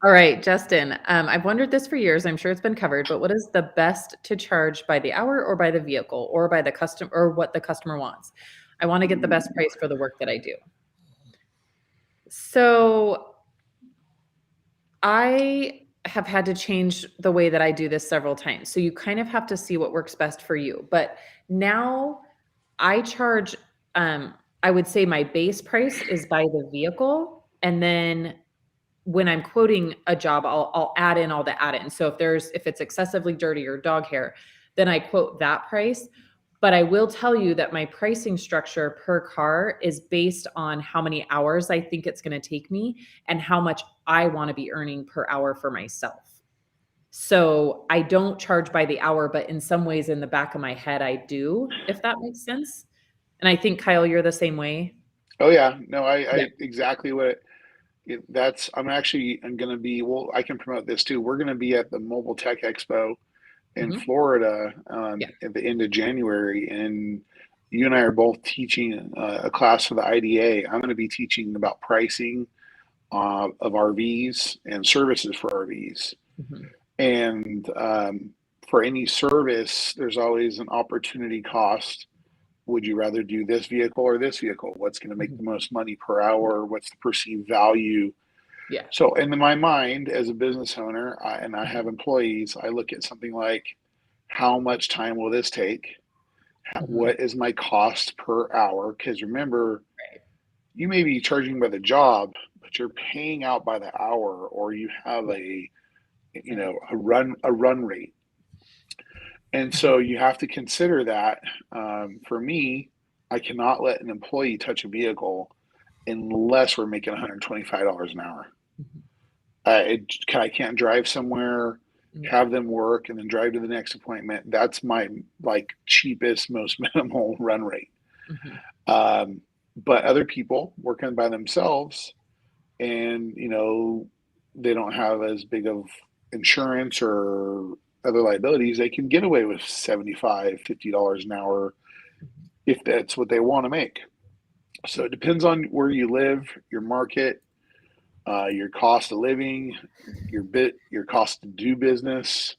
All right, Justin, I've wondered this for years. I'm sure it's been covered, but what is the best to charge by the hour or by the vehicle or by the customer or what the customer wants? I want to get the best price for the work that I do. So I have had to change the way that I do this several times. So you kind of have to see what works best for you. But now I charge, I would say my base price is by the vehicle. And then when I'm quoting a job, I'll add in all the add-ins. So if it's excessively dirty or dog hair, then I quote that price. But I will tell you that my pricing structure per car is based on how many hours I think it's going to take me and how much I want to be earning per hour for myself. So I don't charge by the hour, but in some ways in the back of my head, I do, if that makes sense. And I think, Kyle, you're the same way. Oh, yeah. No, I exactly what I'm going to be, I can promote this too. We're going to be at the Mobile Tech Expo in Florida at the end of January, and you and I are both teaching a class for the IDA. I'm going to be teaching about pricing of RVs and services for RVs. And for any service, there's always an opportunity cost. Would you rather do this vehicle or this vehicle? What's going to make the most money per hour? What's the perceived value? So in my mind, as a business owner, and I have employees, I look at something like, how much time will this take? What is my cost per hour? Because remember, you may be charging by the job, but you're paying out by the hour, or you have a run rate. And so you have to consider that. For me, I cannot let an employee touch a vehicle unless we're making $125 an hour. I can't drive somewhere, have them work, and then drive to the next appointment. That's my cheapest, most minimal run rate. But other people working by themselves, and they don't have as big of insurance or other liabilities, they can get away with $75, $50 an hour if that's what they want to make. So it depends on where you live, your market, your cost of living, your cost to do business.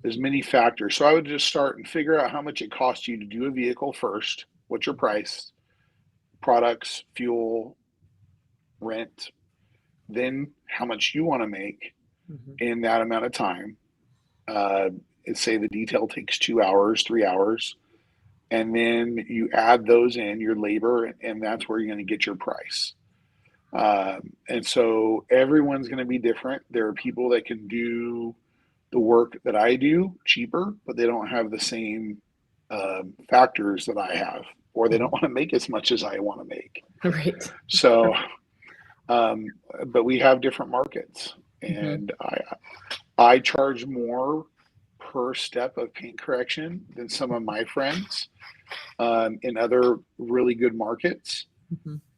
There's many factors. So I would just start and figure out how much it costs you to do a vehicle first. What's your price? Products, fuel, rent. Then how much you want to make in that amount of time. Say the detail takes 2 hours, 3 hours. And then you add those in, your labor, and that's where you're going to get your price. And so everyone's going to be different. There are people that can do the work that I do cheaper, but they don't have the same factors that I have, or they don't want to make as much as I want to make. Right. So, but we have different markets, and I charge more per step of paint correction than some of my friends in other really good markets.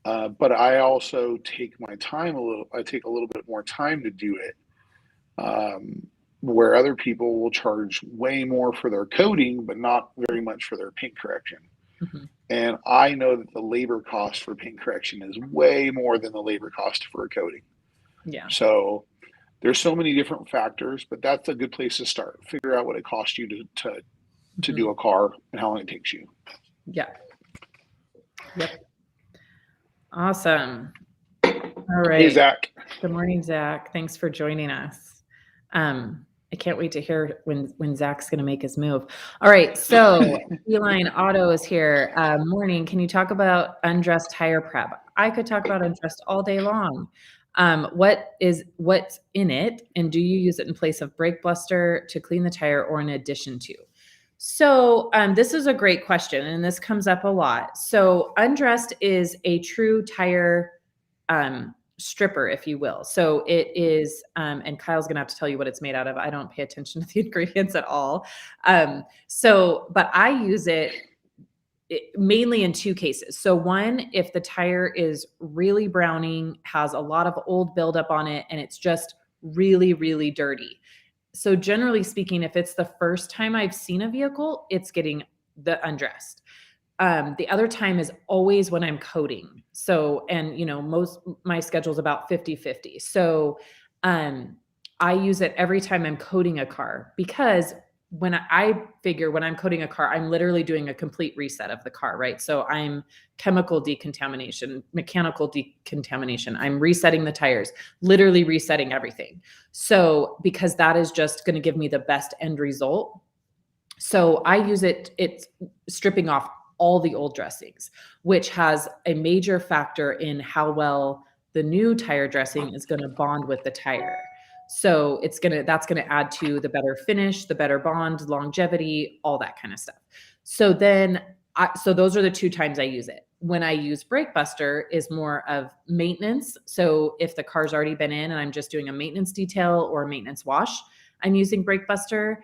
But I also take my time I take a little bit more time to do it, where other people will charge way more for their coating, but not very much for their paint correction. And I know that the labor cost for paint correction is way more than the labor cost for a coating. So there's so many different factors, but that's a good place to start. Figure out what it costs you to do a car and how long it takes you. Awesome. All right. Hey, Zach. Good morning, Zach. Thanks for joining us. I can't wait to hear when Zach's going to make his move. All right. So Feline Auto is here. Morning. Can you talk about undressed tire prep? I could talk about undressed all day long. What's in it? And do you use it in place of brake buster to clean the tire or in addition to? So this is a great question, and this comes up a lot. So undressed is a true tire stripper, if you will. So it is, and Kyle's gonna have to tell you what it's made out of. I don't pay attention to the ingredients at all. But I use it mainly in two cases. So one, if the tire is really browning, has a lot of old buildup on it, and it's just really, really dirty. So generally speaking, if it's the first time I've seen a vehicle, it's getting the undressed. The other time is always when I'm coating. So, and my schedule is about 50-50. So, I use it every time I'm coating a car, because when I'm coating a car, I'm literally doing a complete reset of the car, right? So I'm chemical decontamination, mechanical decontamination. I'm resetting the tires, literally resetting everything. So because that is just going to give me the best end result. So I use it, it's stripping off all the old dressings, which has a major factor in how well the new tire dressing is going to bond with the tire. So that's going to add to the better finish, the better bond, longevity, all that kind of stuff. So so those are the two times I use it. When I use brake buster is more of maintenance. So if the car's already been in and I'm just doing a maintenance detail or a maintenance wash, I'm using brake buster.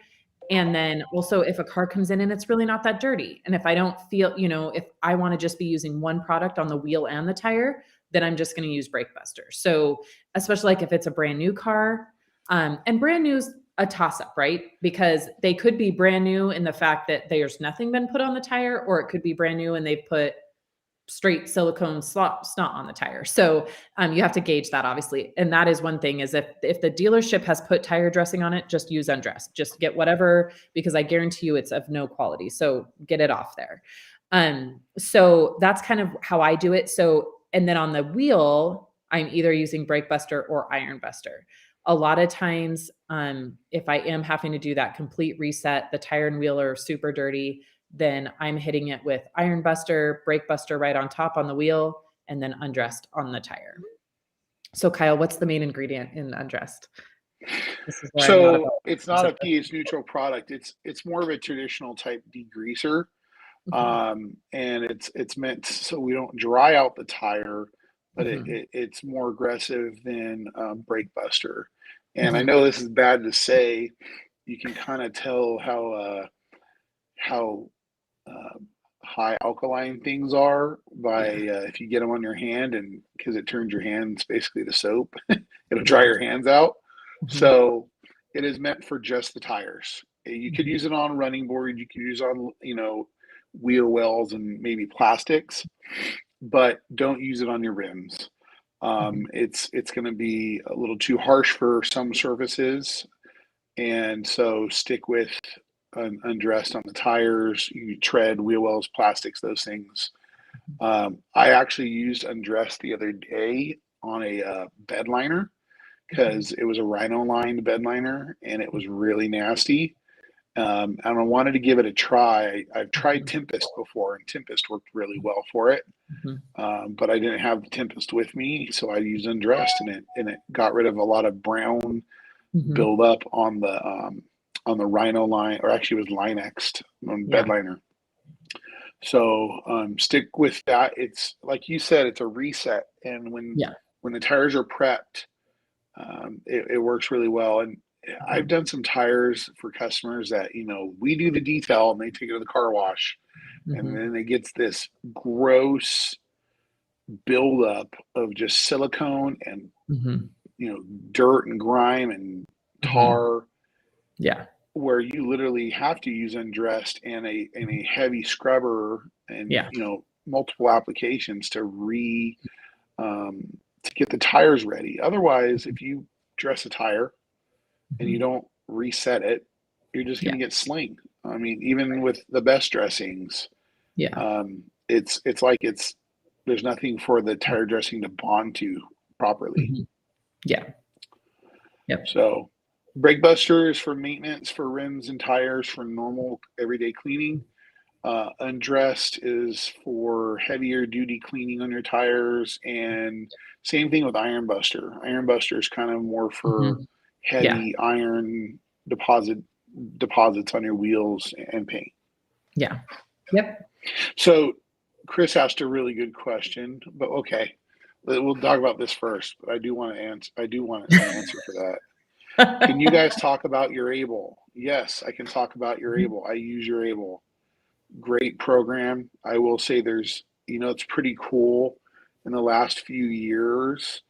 And then also if a car comes in and it's really not that dirty, and if I don't feel, if I want to just be using one product on the wheel and the tire, then I'm just going to use brake buster. So especially like if it's a brand new car, and brand new is a toss up, right? Because they could be brand new in the fact that there's nothing been put on the tire, or it could be brand new and they put straight silicone snot on the tire. So you have to gauge that, obviously. And that is one thing, is if the dealership has put tire dressing on it, just use undressed. Just get whatever, because I guarantee you it's of no quality. So get it off there. So that's kind of how I do it. So, and then on the wheel, I'm either using brake buster or iron buster. A lot of times, if I am having to do that complete reset, the tire and wheel are super dirty, then I'm hitting it with iron buster, brake buster right on top on the wheel, and then undressed on the tire. So Kyle, what's the main ingredient in undressed? So it's not a pH neutral product. It's more of a traditional type degreaser. And it's meant so we don't dry out the tire, but it's more aggressive than brake buster. And I know this is bad to say. You can kind of tell how high alkaline things are by if you get them on your hand, and because it turns your hands basically to soap, it'll dry your hands out. So it is meant for just the tires. You could use it on a running board. You could use it on wheel wells and maybe plastics, but don't use it on your rims. It's going to be a little too harsh for some surfaces, and so stick with undressed on the tires. You tread, wheel wells, plastics, those things. I actually used undressed the other day on a bed liner, because it was a rhino lined bed liner and it was really nasty. And I wanted to give it a try. I've tried Tempest before, and Tempest worked really well for it. But I didn't have Tempest with me, so I used undressed, and it got rid of a lot of brown buildup on the rhino line, or actually it was Linexed on bed liner. So stick with that. It's like you said, it's a reset, and when the tires are prepped, it works really well. And I've done some tires for customers that we do the detail and they take it to the car wash, and then it gets this gross buildup of just silicone and dirt and grime and tar. Where you literally have to use undressed and a heavy scrubber and multiple applications to get the tires ready. Otherwise, if you dress a tire and you don't reset it, you're just going to get slinged. I mean, even with the best dressings, it's like there's nothing for the tire dressing to bond to properly. Yep. So Brake Buster is for maintenance for rims and tires for normal everyday cleaning. Undressed is for heavier duty cleaning on your tires, and same thing with Iron Buster. Iron Buster is kind of more for heavy iron deposits on your wheels and paint. Yeah. Yep. So Chris asked a really good question, but okay, we'll talk about this first. But I do want to answer. I do want an answer for that. Can you guys talk about your Able? Yes, I can talk about your Able. I use your Able. Great program. I will say there's, it's pretty cool. In the last few years,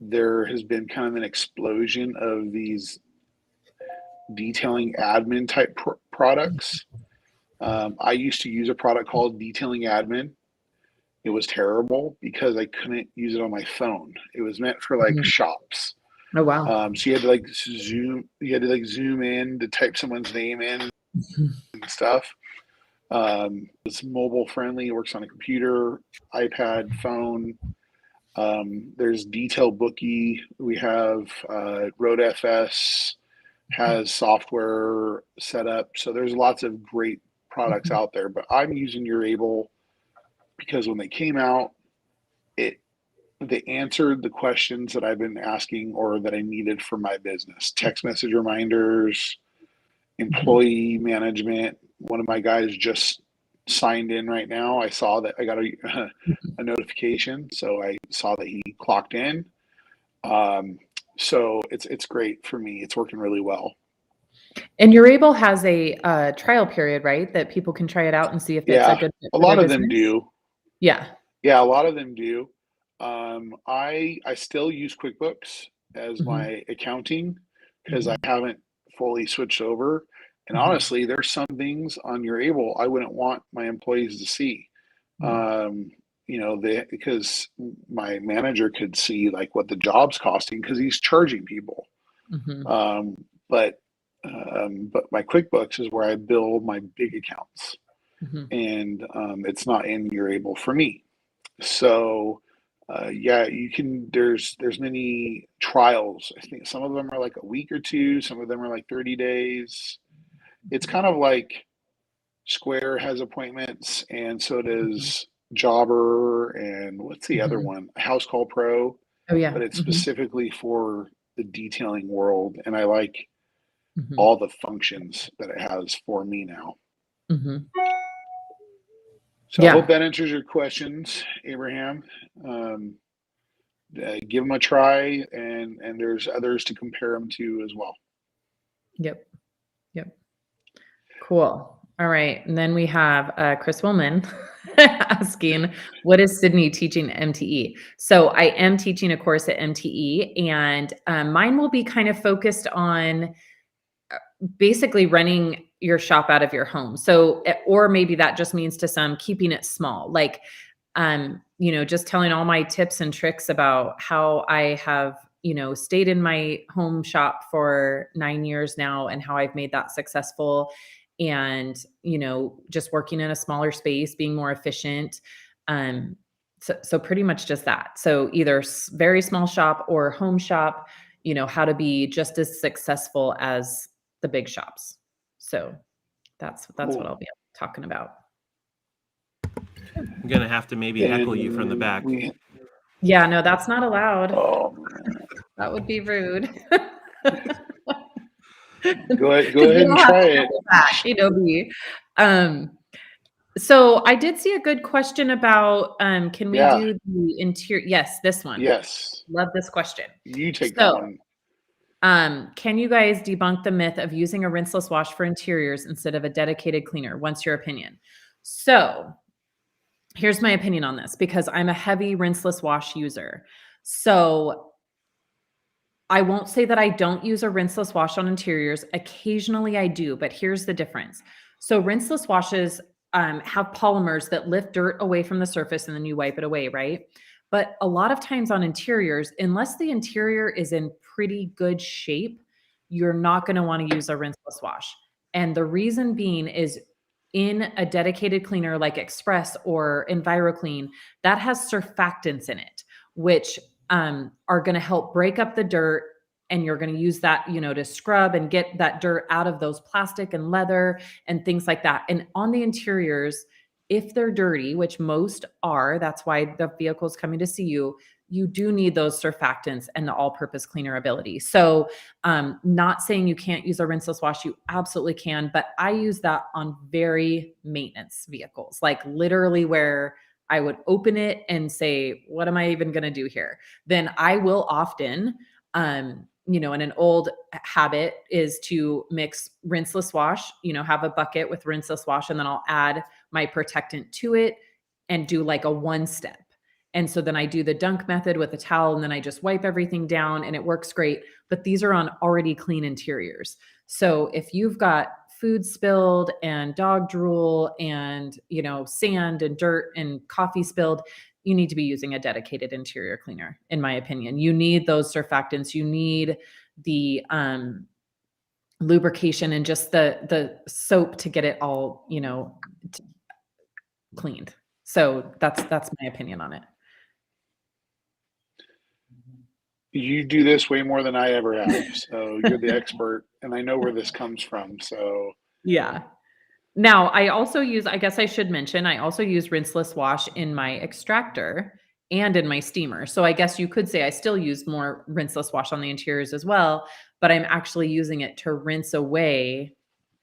there has been kind of an explosion of these detailing admin type products. I used to use a product called Detailing Admin. It was terrible because I couldn't use it on my phone. It was meant for like shops. Oh wow. So you had to zoom in to type someone's name in and stuff. It's mobile friendly. It works on a computer, iPad, phone. There's Detail Bookie. We have RoadFS has software set up. So there's lots of great products out there. But I'm using your Able because when they came out, they answered the questions that I've been asking or that I needed for my business. Text message reminders, employee management. One of my guys just signed in right now. I saw that I got a notification, so I saw that he clocked in. So it's great for me. It's working really well. And your Able has a trial period, right? That people can try it out and see if it's a good fit a lot of them do. Yeah, a lot of them do. I still use QuickBooks as my accounting because I haven't fully switched over. And honestly, there's some things on your Able I wouldn't want my employees to see. Because my manager could see like what the job's costing because he's charging people. But my QuickBooks is where I bill my big accounts, and it's not in your Able for me. So you can. There's many trials. I think some of them are like a week or two. Some of them are like 30 days. It's kind of like Square has appointments, and so does Jobber, and what's the other one? House Call Pro. Oh yeah. But it's specifically for the detailing world, and I like all the functions that it has for me now. So I hope that answers your questions, Abraham. Give them a try, and there's others to compare them to as well. Yep. Cool. All right. And then we have Chris Woolman asking, what is Sydney teaching MTE? So I am teaching a course at MTE, and mine will be kind of focused on basically running your shop out of your home. So, or maybe that just means to some keeping it small, like, just telling all my tips and tricks about how I have, stayed in my home shop for 9 years now and how I've made that successful, and, just working in a smaller space, being more efficient. So pretty much just that. So either very small shop or home shop, how to be just as successful as the big shops. So that's cool. What I'll be talking about. I'm going to have to maybe heckle you from the back. Yeah, no, that's not allowed. Oh, that would be rude. Go ahead and try it. So I did see a good question about, can we do the interior? Yes, this one. Yes. Love this question. You take that one. Can you guys debunk the myth of using a rinseless wash for interiors instead of a dedicated cleaner? What's your opinion? So here's my opinion on this, because I'm a heavy rinseless wash user. So I won't say that I don't use a rinseless wash on interiors. Occasionally I do, but here's the difference. So rinseless washes have polymers that lift dirt away from the surface and then you wipe it away, right? But a lot of times on interiors, unless the interior is in pretty good shape, you're not going to want to use a rinseless wash. And the reason being is, in a dedicated cleaner like Express or Enviroclean, that has surfactants in it, which are going to help break up the dirt, and you're going to use that, to scrub and get that dirt out of those plastic and leather and things like that. And on the interiors, if they're dirty, which most are, that's why the vehicle's coming to see you, you do need those surfactants and the all-purpose cleaner ability. So not saying you can't use a rinseless wash, you absolutely can, but I use that on very maintenance vehicles, like literally where I would open it and say, what am I even going to do here? Then I will often, and an old habit is to mix rinseless wash, have a bucket with rinseless wash, and then I'll add my protectant to it and do like a one step. And so then I do the dunk method with a towel, and then I just wipe everything down, and it works great. But these are on already clean interiors. So if you've got food spilled and dog drool and, sand and dirt and coffee spilled, you need to be using a dedicated interior cleaner, in my opinion. You need those surfactants. You need the lubrication and just the soap to get it all, cleaned. So that's my opinion on it. You do this way more than I ever have. So you're the expert, and I know where this comes from. So yeah. Now I also use, I guess I should mention, I also use rinseless wash in my extractor and in my steamer. So I guess you could say I still use more rinseless wash on the interiors as well, but I'm actually using it to rinse away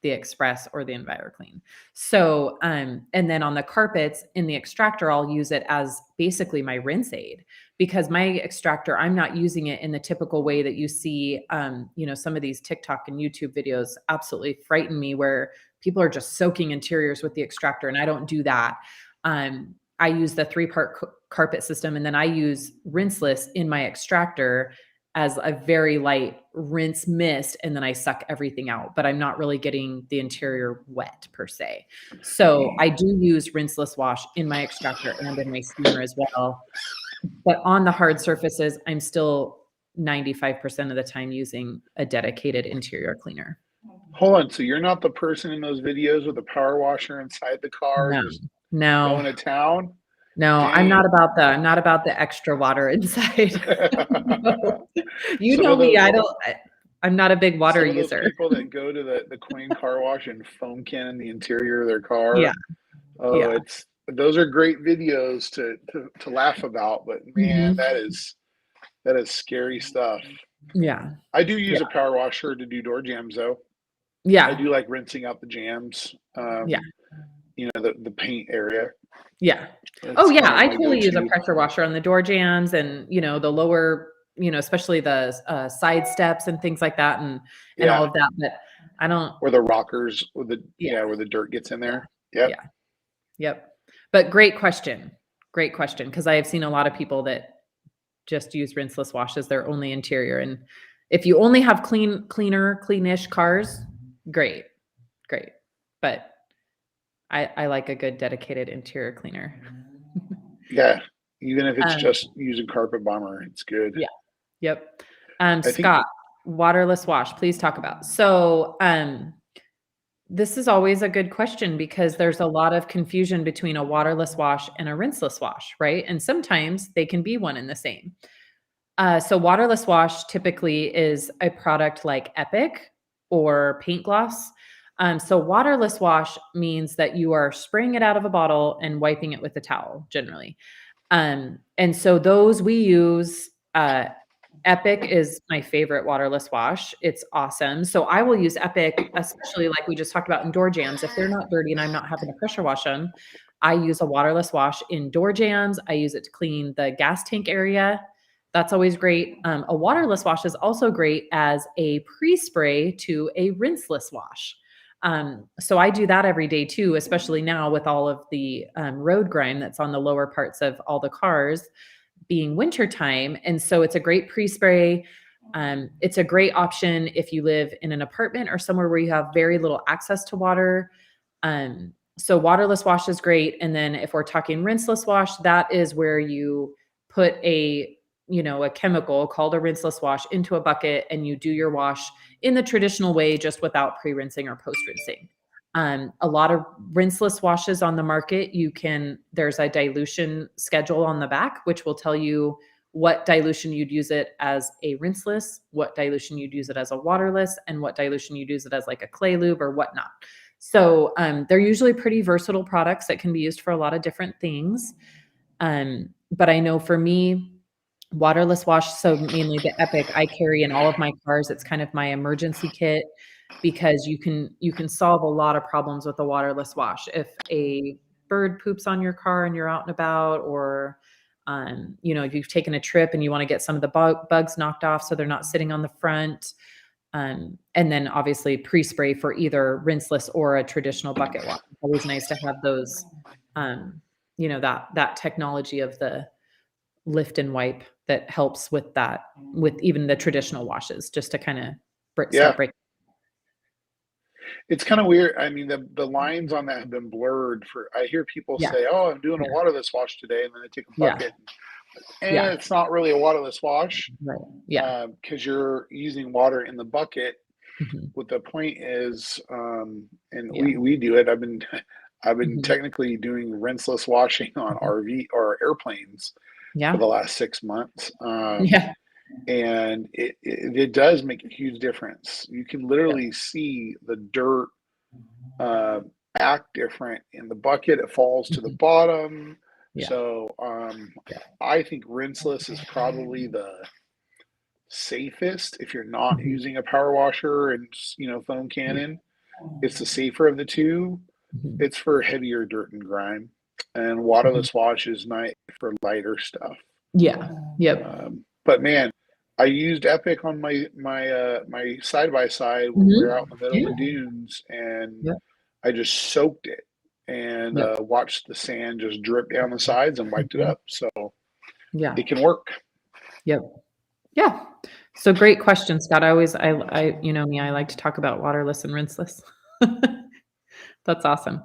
the Express or the Enviroclean. So, and then on the carpets in the extractor, I'll use it as basically my rinse aid, because my extractor, I'm not using it in the typical way that you see, some of these TikTok and YouTube videos absolutely frighten me, where people are just soaking interiors with the extractor. And I don't do that. I use the 3-part carpet system, and then I use rinseless in my extractor as a very light rinse mist, and then I suck everything out, but I'm not really getting the interior wet per se. So I do use rinseless wash in my extractor and in my steamer as well. But on the hard surfaces, I'm still 95% of the time using a dedicated interior cleaner. Hold on. So you're not the person in those videos with the power washer inside the car No. going to town? No, Dang. I'm not about the extra water inside. No. You know me, I'm not a big water user. Those people that go to the Queen car wash and foam can in the interior of their car. Yeah. Oh, yeah. Those are great videos to laugh about, but man, that is scary stuff. Yeah. I do use a power washer to do door jams though. Yeah. I do like rinsing out the jams. The paint area. Yeah. I totally use a pressure washer on the door jams and, the lower, especially the side steps and things like that and all of that. But I don't. Or the rockers with where the dirt gets in there. Yep. Yeah. Yep. But great question. Because I have seen a lot of people that just use rinseless wash as their only interior. And if you only have cleanish cars, great. But I like a good dedicated interior cleaner. Yeah. Even if it's just using carpet bomber, it's good. Yeah. Yep. Scott, waterless wash, please talk about. So, this is always a good question because there's a lot of confusion between a waterless wash and a rinseless wash, right? And sometimes they can be one and the same. So waterless wash typically is a product like Epic or Paint Gloss. So waterless wash means that you are spraying it out of a bottle and wiping it with a towel generally. And so those we use, Epic is my favorite waterless wash. It's awesome. So I will use Epic, especially like we just talked about in door jams. If they're not dirty and I'm not having to pressure wash them, I use a waterless wash in door jams. I use it to clean the gas tank area. That's always great. A waterless wash is also great as a pre-spray to a rinseless wash. So I do that every day too, especially now with all of the road grime that's on the lower parts of all the cars being wintertime. And so it's a great pre-spray. It's a great option if you live in an apartment or somewhere where you have very little access to water. So waterless wash is great. And then if we're talking rinseless wash, that is where you put a chemical called a rinseless wash into a bucket and you do your wash in the traditional way, just without pre-rinsing or post-rinsing. A lot of rinseless washes on the market, there's a dilution schedule on the back, which will tell you what dilution you'd use it as a rinseless, what dilution you'd use it as a waterless, and what dilution you'd use it as like a clay lube or whatnot. So they're usually pretty versatile products that can be used for a lot of different things. But I know for me, waterless wash, so mainly the Epic, I carry in all of my cars. It's kind of my emergency kit because you can solve a lot of problems with a waterless wash. If a bird poops on your car and you're out and about, or if you've taken a trip and you want to get some of the bugs knocked off so they're not sitting on the front. And then obviously pre-spray for either rinseless or a traditional bucket wash. It's always nice to have those, that technology of the lift and wipe that helps with that, with even the traditional washes, just to kind of start breaking. It's kind of weird. I mean, the lines on that have been blurred I hear people say, oh, I'm doing a waterless wash today. And then they take a bucket and it's not really a waterless wash. Right. Yeah. Because you're using water in the bucket. What the point is, we do it. I've been technically doing rinseless washing on RV or airplanes for the last 6 months. And it does make a huge difference. You can literally see the dirt act different in the bucket. It falls to the bottom. So I think rinseless is probably the safest if you're not using a power washer and foam cannon. It's the safer of the two. It's for heavier dirt and grime, and waterless wash is nice for lighter stuff. But man, I used Epic on my side-by-side when we were out in the middle of the dunes, and I just soaked it and watched the sand just drip down the sides and wiped it up. So it can work. Yeah. So great question, Scott. I like to talk about waterless and rinseless. That's awesome.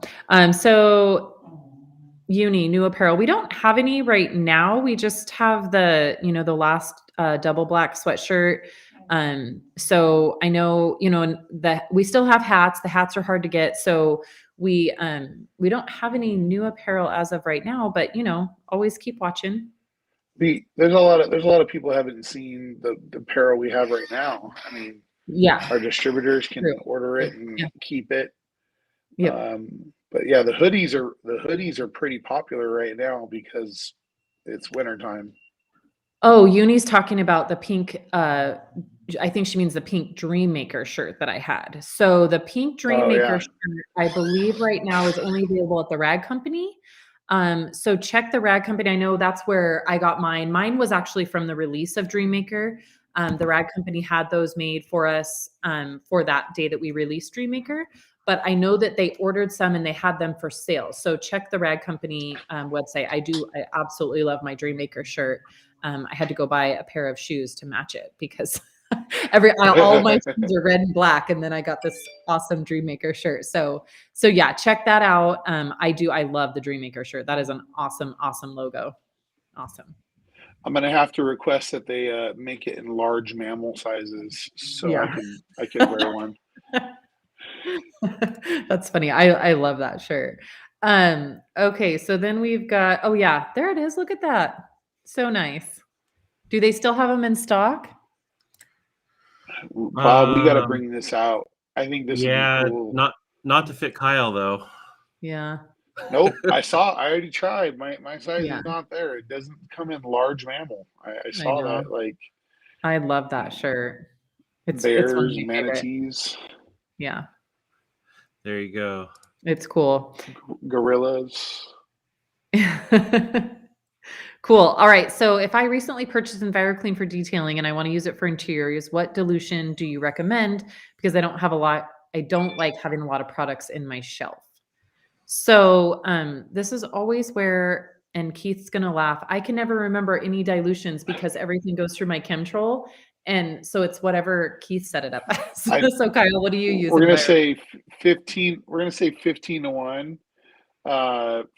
So new apparel. We don't have any right now. We just have the last double black sweatshirt. So I know, that we still have hats. The hats are hard to get. So we don't have any new apparel as of right now, but always keep watching. There's a lot of people who haven't seen the apparel we have right now. I mean, our distributors can order it and keep it. But the hoodies are pretty popular right now because it's wintertime. Oh, Uni's talking about the pink. I think she means the pink Dreammaker shirt that I had. So the pink Dreammaker shirt, I believe right now is only available at the Rag Company. So check the Rag Company. I know that's where I got mine. Mine was actually from the release of Dreammaker. The Rag Company had those made for us for that day that we released Dreammaker. But I know that they ordered some and they had them for sale. So check the Rag Company website. I absolutely love my Dreammaker shirt. I had to go buy a pair of shoes to match it because all of my shoes are red and black, and then I got this awesome Dreammaker shirt. So yeah, check that out. I love the Dreammaker shirt. That is an awesome logo. Awesome. I'm gonna have to request that they make it in large mammal sizes so I can wear one. That's funny. I love that shirt. Okay, so then we've got, there it is. Look at that. So nice. Do they still have them in stock? Bob, we got to bring this out. I think this would be cool. Not to fit Kyle though. Yeah. Nope. I already tried. My size is not there. It doesn't come in large mammal. I saw that. Like, I love that shirt. Bears, it's manatees. Yeah. There you go. It's cool. Gorillas. Cool. All right. So if I recently purchased Enviroclean for detailing and I want to use it for interiors, what dilution do you recommend? Because I don't like having a lot of products in my shelf. So this is always where, and Keith's going to laugh, I can never remember any dilutions because everything goes through my Chemtrol. And so it's whatever Keith set it up as. So Kyle, what do you use? We're going to say 15. We're going to say 15-1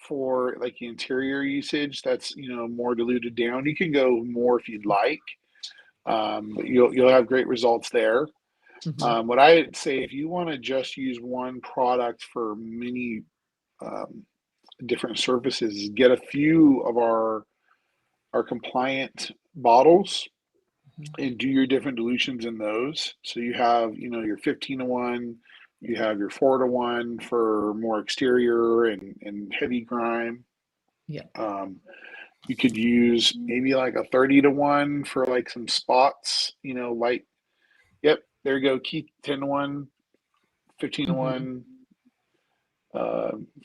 for like the interior usage. That's more diluted down. You can go more if you'd like, but you'll have great results there. Mm-hmm. What I'd say, if you want to just use one product for many different surfaces, get a few of our compliant bottles and do your different dilutions in those. So you have, your 15-to-1, you have your 4-to-1 for more exterior and heavy grime. Yeah. You could use maybe like a 30-to-1 for like some spots, light. Yep, there you go. Keep 10-to-1, 15-to-1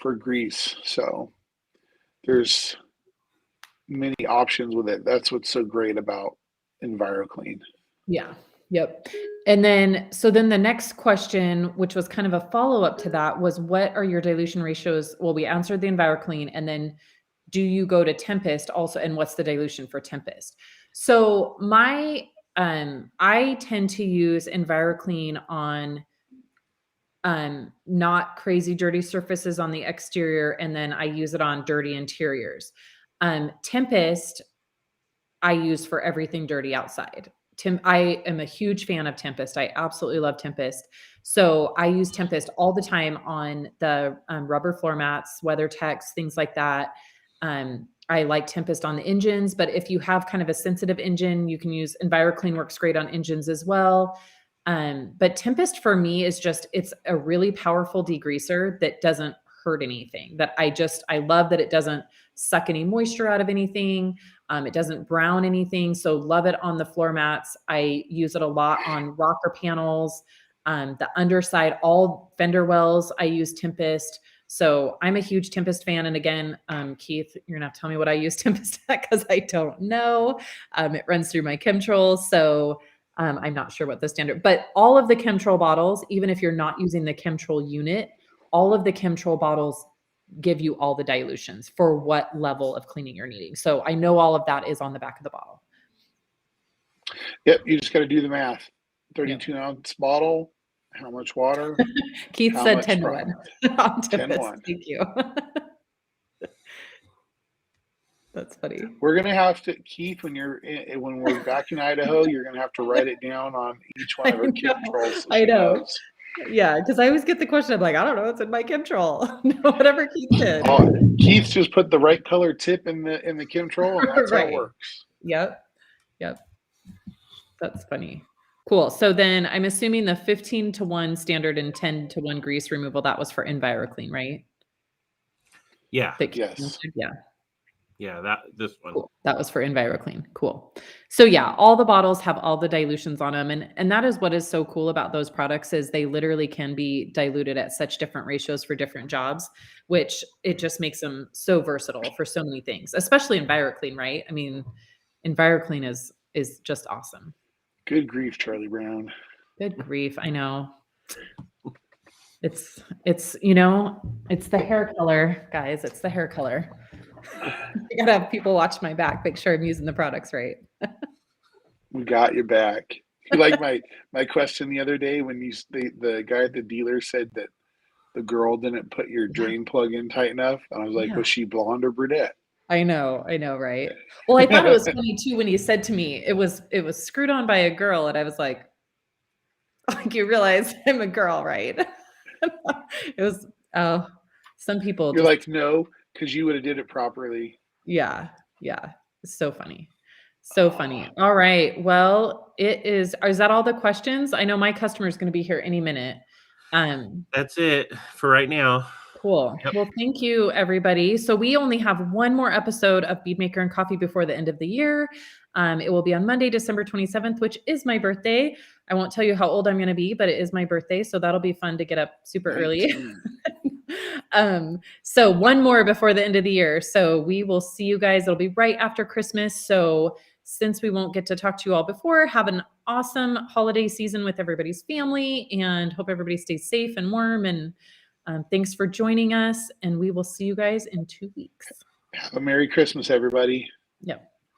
for grease. So there's many options with it. That's what's so great about Enviroclean. Yeah. Yep. And then, the next question, which was kind of a follow-up to that, was what are your dilution ratios? Well, we answered the Enviroclean, and then do you go to Tempest also? And what's the dilution for Tempest? So I tend to use Enviroclean on not crazy dirty surfaces on the exterior, and then I use it on dirty interiors. Tempest, I use for everything dirty outside. I am a huge fan of Tempest. I absolutely love Tempest. So I use Tempest all the time on the rubber floor mats, WeatherTechs, things like that. I like Tempest on the engines, but if you have kind of a sensitive engine, you can use Enviroclean. Works great on engines as well. But Tempest for me is it's a really powerful degreaser that doesn't hurt anything. I love that it doesn't suck any moisture out of anything. It doesn't brown anything. So love it on the floor mats. I use it a lot on rocker panels, the underside, all fender wells. I use Tempest. So I'm a huge Tempest fan. And again, Keith, you're gonna have to tell me what I use Tempest at because I don't know. It runs through my Chemtrol. So I'm not sure what the standard, but all of the Chemtrol bottles, even if you're not using the Chemtrol unit, all of the Chemtrol bottles give you all the dilutions for what level of cleaning you're needing. So I know all of that is on the back of the bottle. Yep, you just got to do the math. 32-ounce bottle, how much water? Keith said 10-to-1 on Tempest. 10-to-1. Thank you. That's funny. We're gonna have to, Keith, when we're back in Idaho, you're gonna have to write it down on each one of our Chemtrols. I know. Yeah, because I always get the question. I'm like, I don't know. It's in my Chemtrol. Whatever Keith did. Keith just put the right color tip in the Chemtrol, and that's right. How it works. Yep. That's funny. Cool. So then I'm assuming the 15-to-1 standard and 10-to-1 grease removal, that was for Enviroclean, right? Yeah. Yes. Yeah. Yeah, this one. Cool. That was for Enviroclean. Cool. So yeah, all the bottles have all the dilutions on them. And that is what is so cool about those products is they literally can be diluted at such different ratios for different jobs, which it just makes them so versatile for so many things, especially Enviroclean, right? I mean, Enviroclean is just awesome. Good grief, Charlie Brown. Good grief. I know. It's the hair color, guys. It's the hair color. I gotta have people watch my back, make sure I'm using the products right. We got your back. You like my question the other day when the guy at the dealer said that the girl didn't put your drain plug in tight enough, and I was like, was she blonde or brunette? I know, right? Well, I thought it was funny too when he said to me it was screwed on by a girl, and I was like you realize I'm a girl, right? It was some people. You're like, no. Because you would have did it properly. Yeah. It's so funny. So funny. All right. Well, is that all the questions? I know my customer is going to be here any minute. That's it for right now. Cool. Yep. Well, thank you, everybody. So we only have one more episode of Bead Maker and Coffee before the end of the year. It will be on Monday, December 27th, which is my birthday. I won't tell you how old I'm going to be, but it is my birthday. So that'll be fun to get up super early. So one more before the end of the year. So we will see you guys. It'll be right after Christmas. So since we won't get to talk to you all before, have an awesome holiday season with everybody's family and hope everybody stays safe and warm. And thanks for joining us. And we will see you guys in 2 weeks. Have a Merry Christmas, everybody. Yep.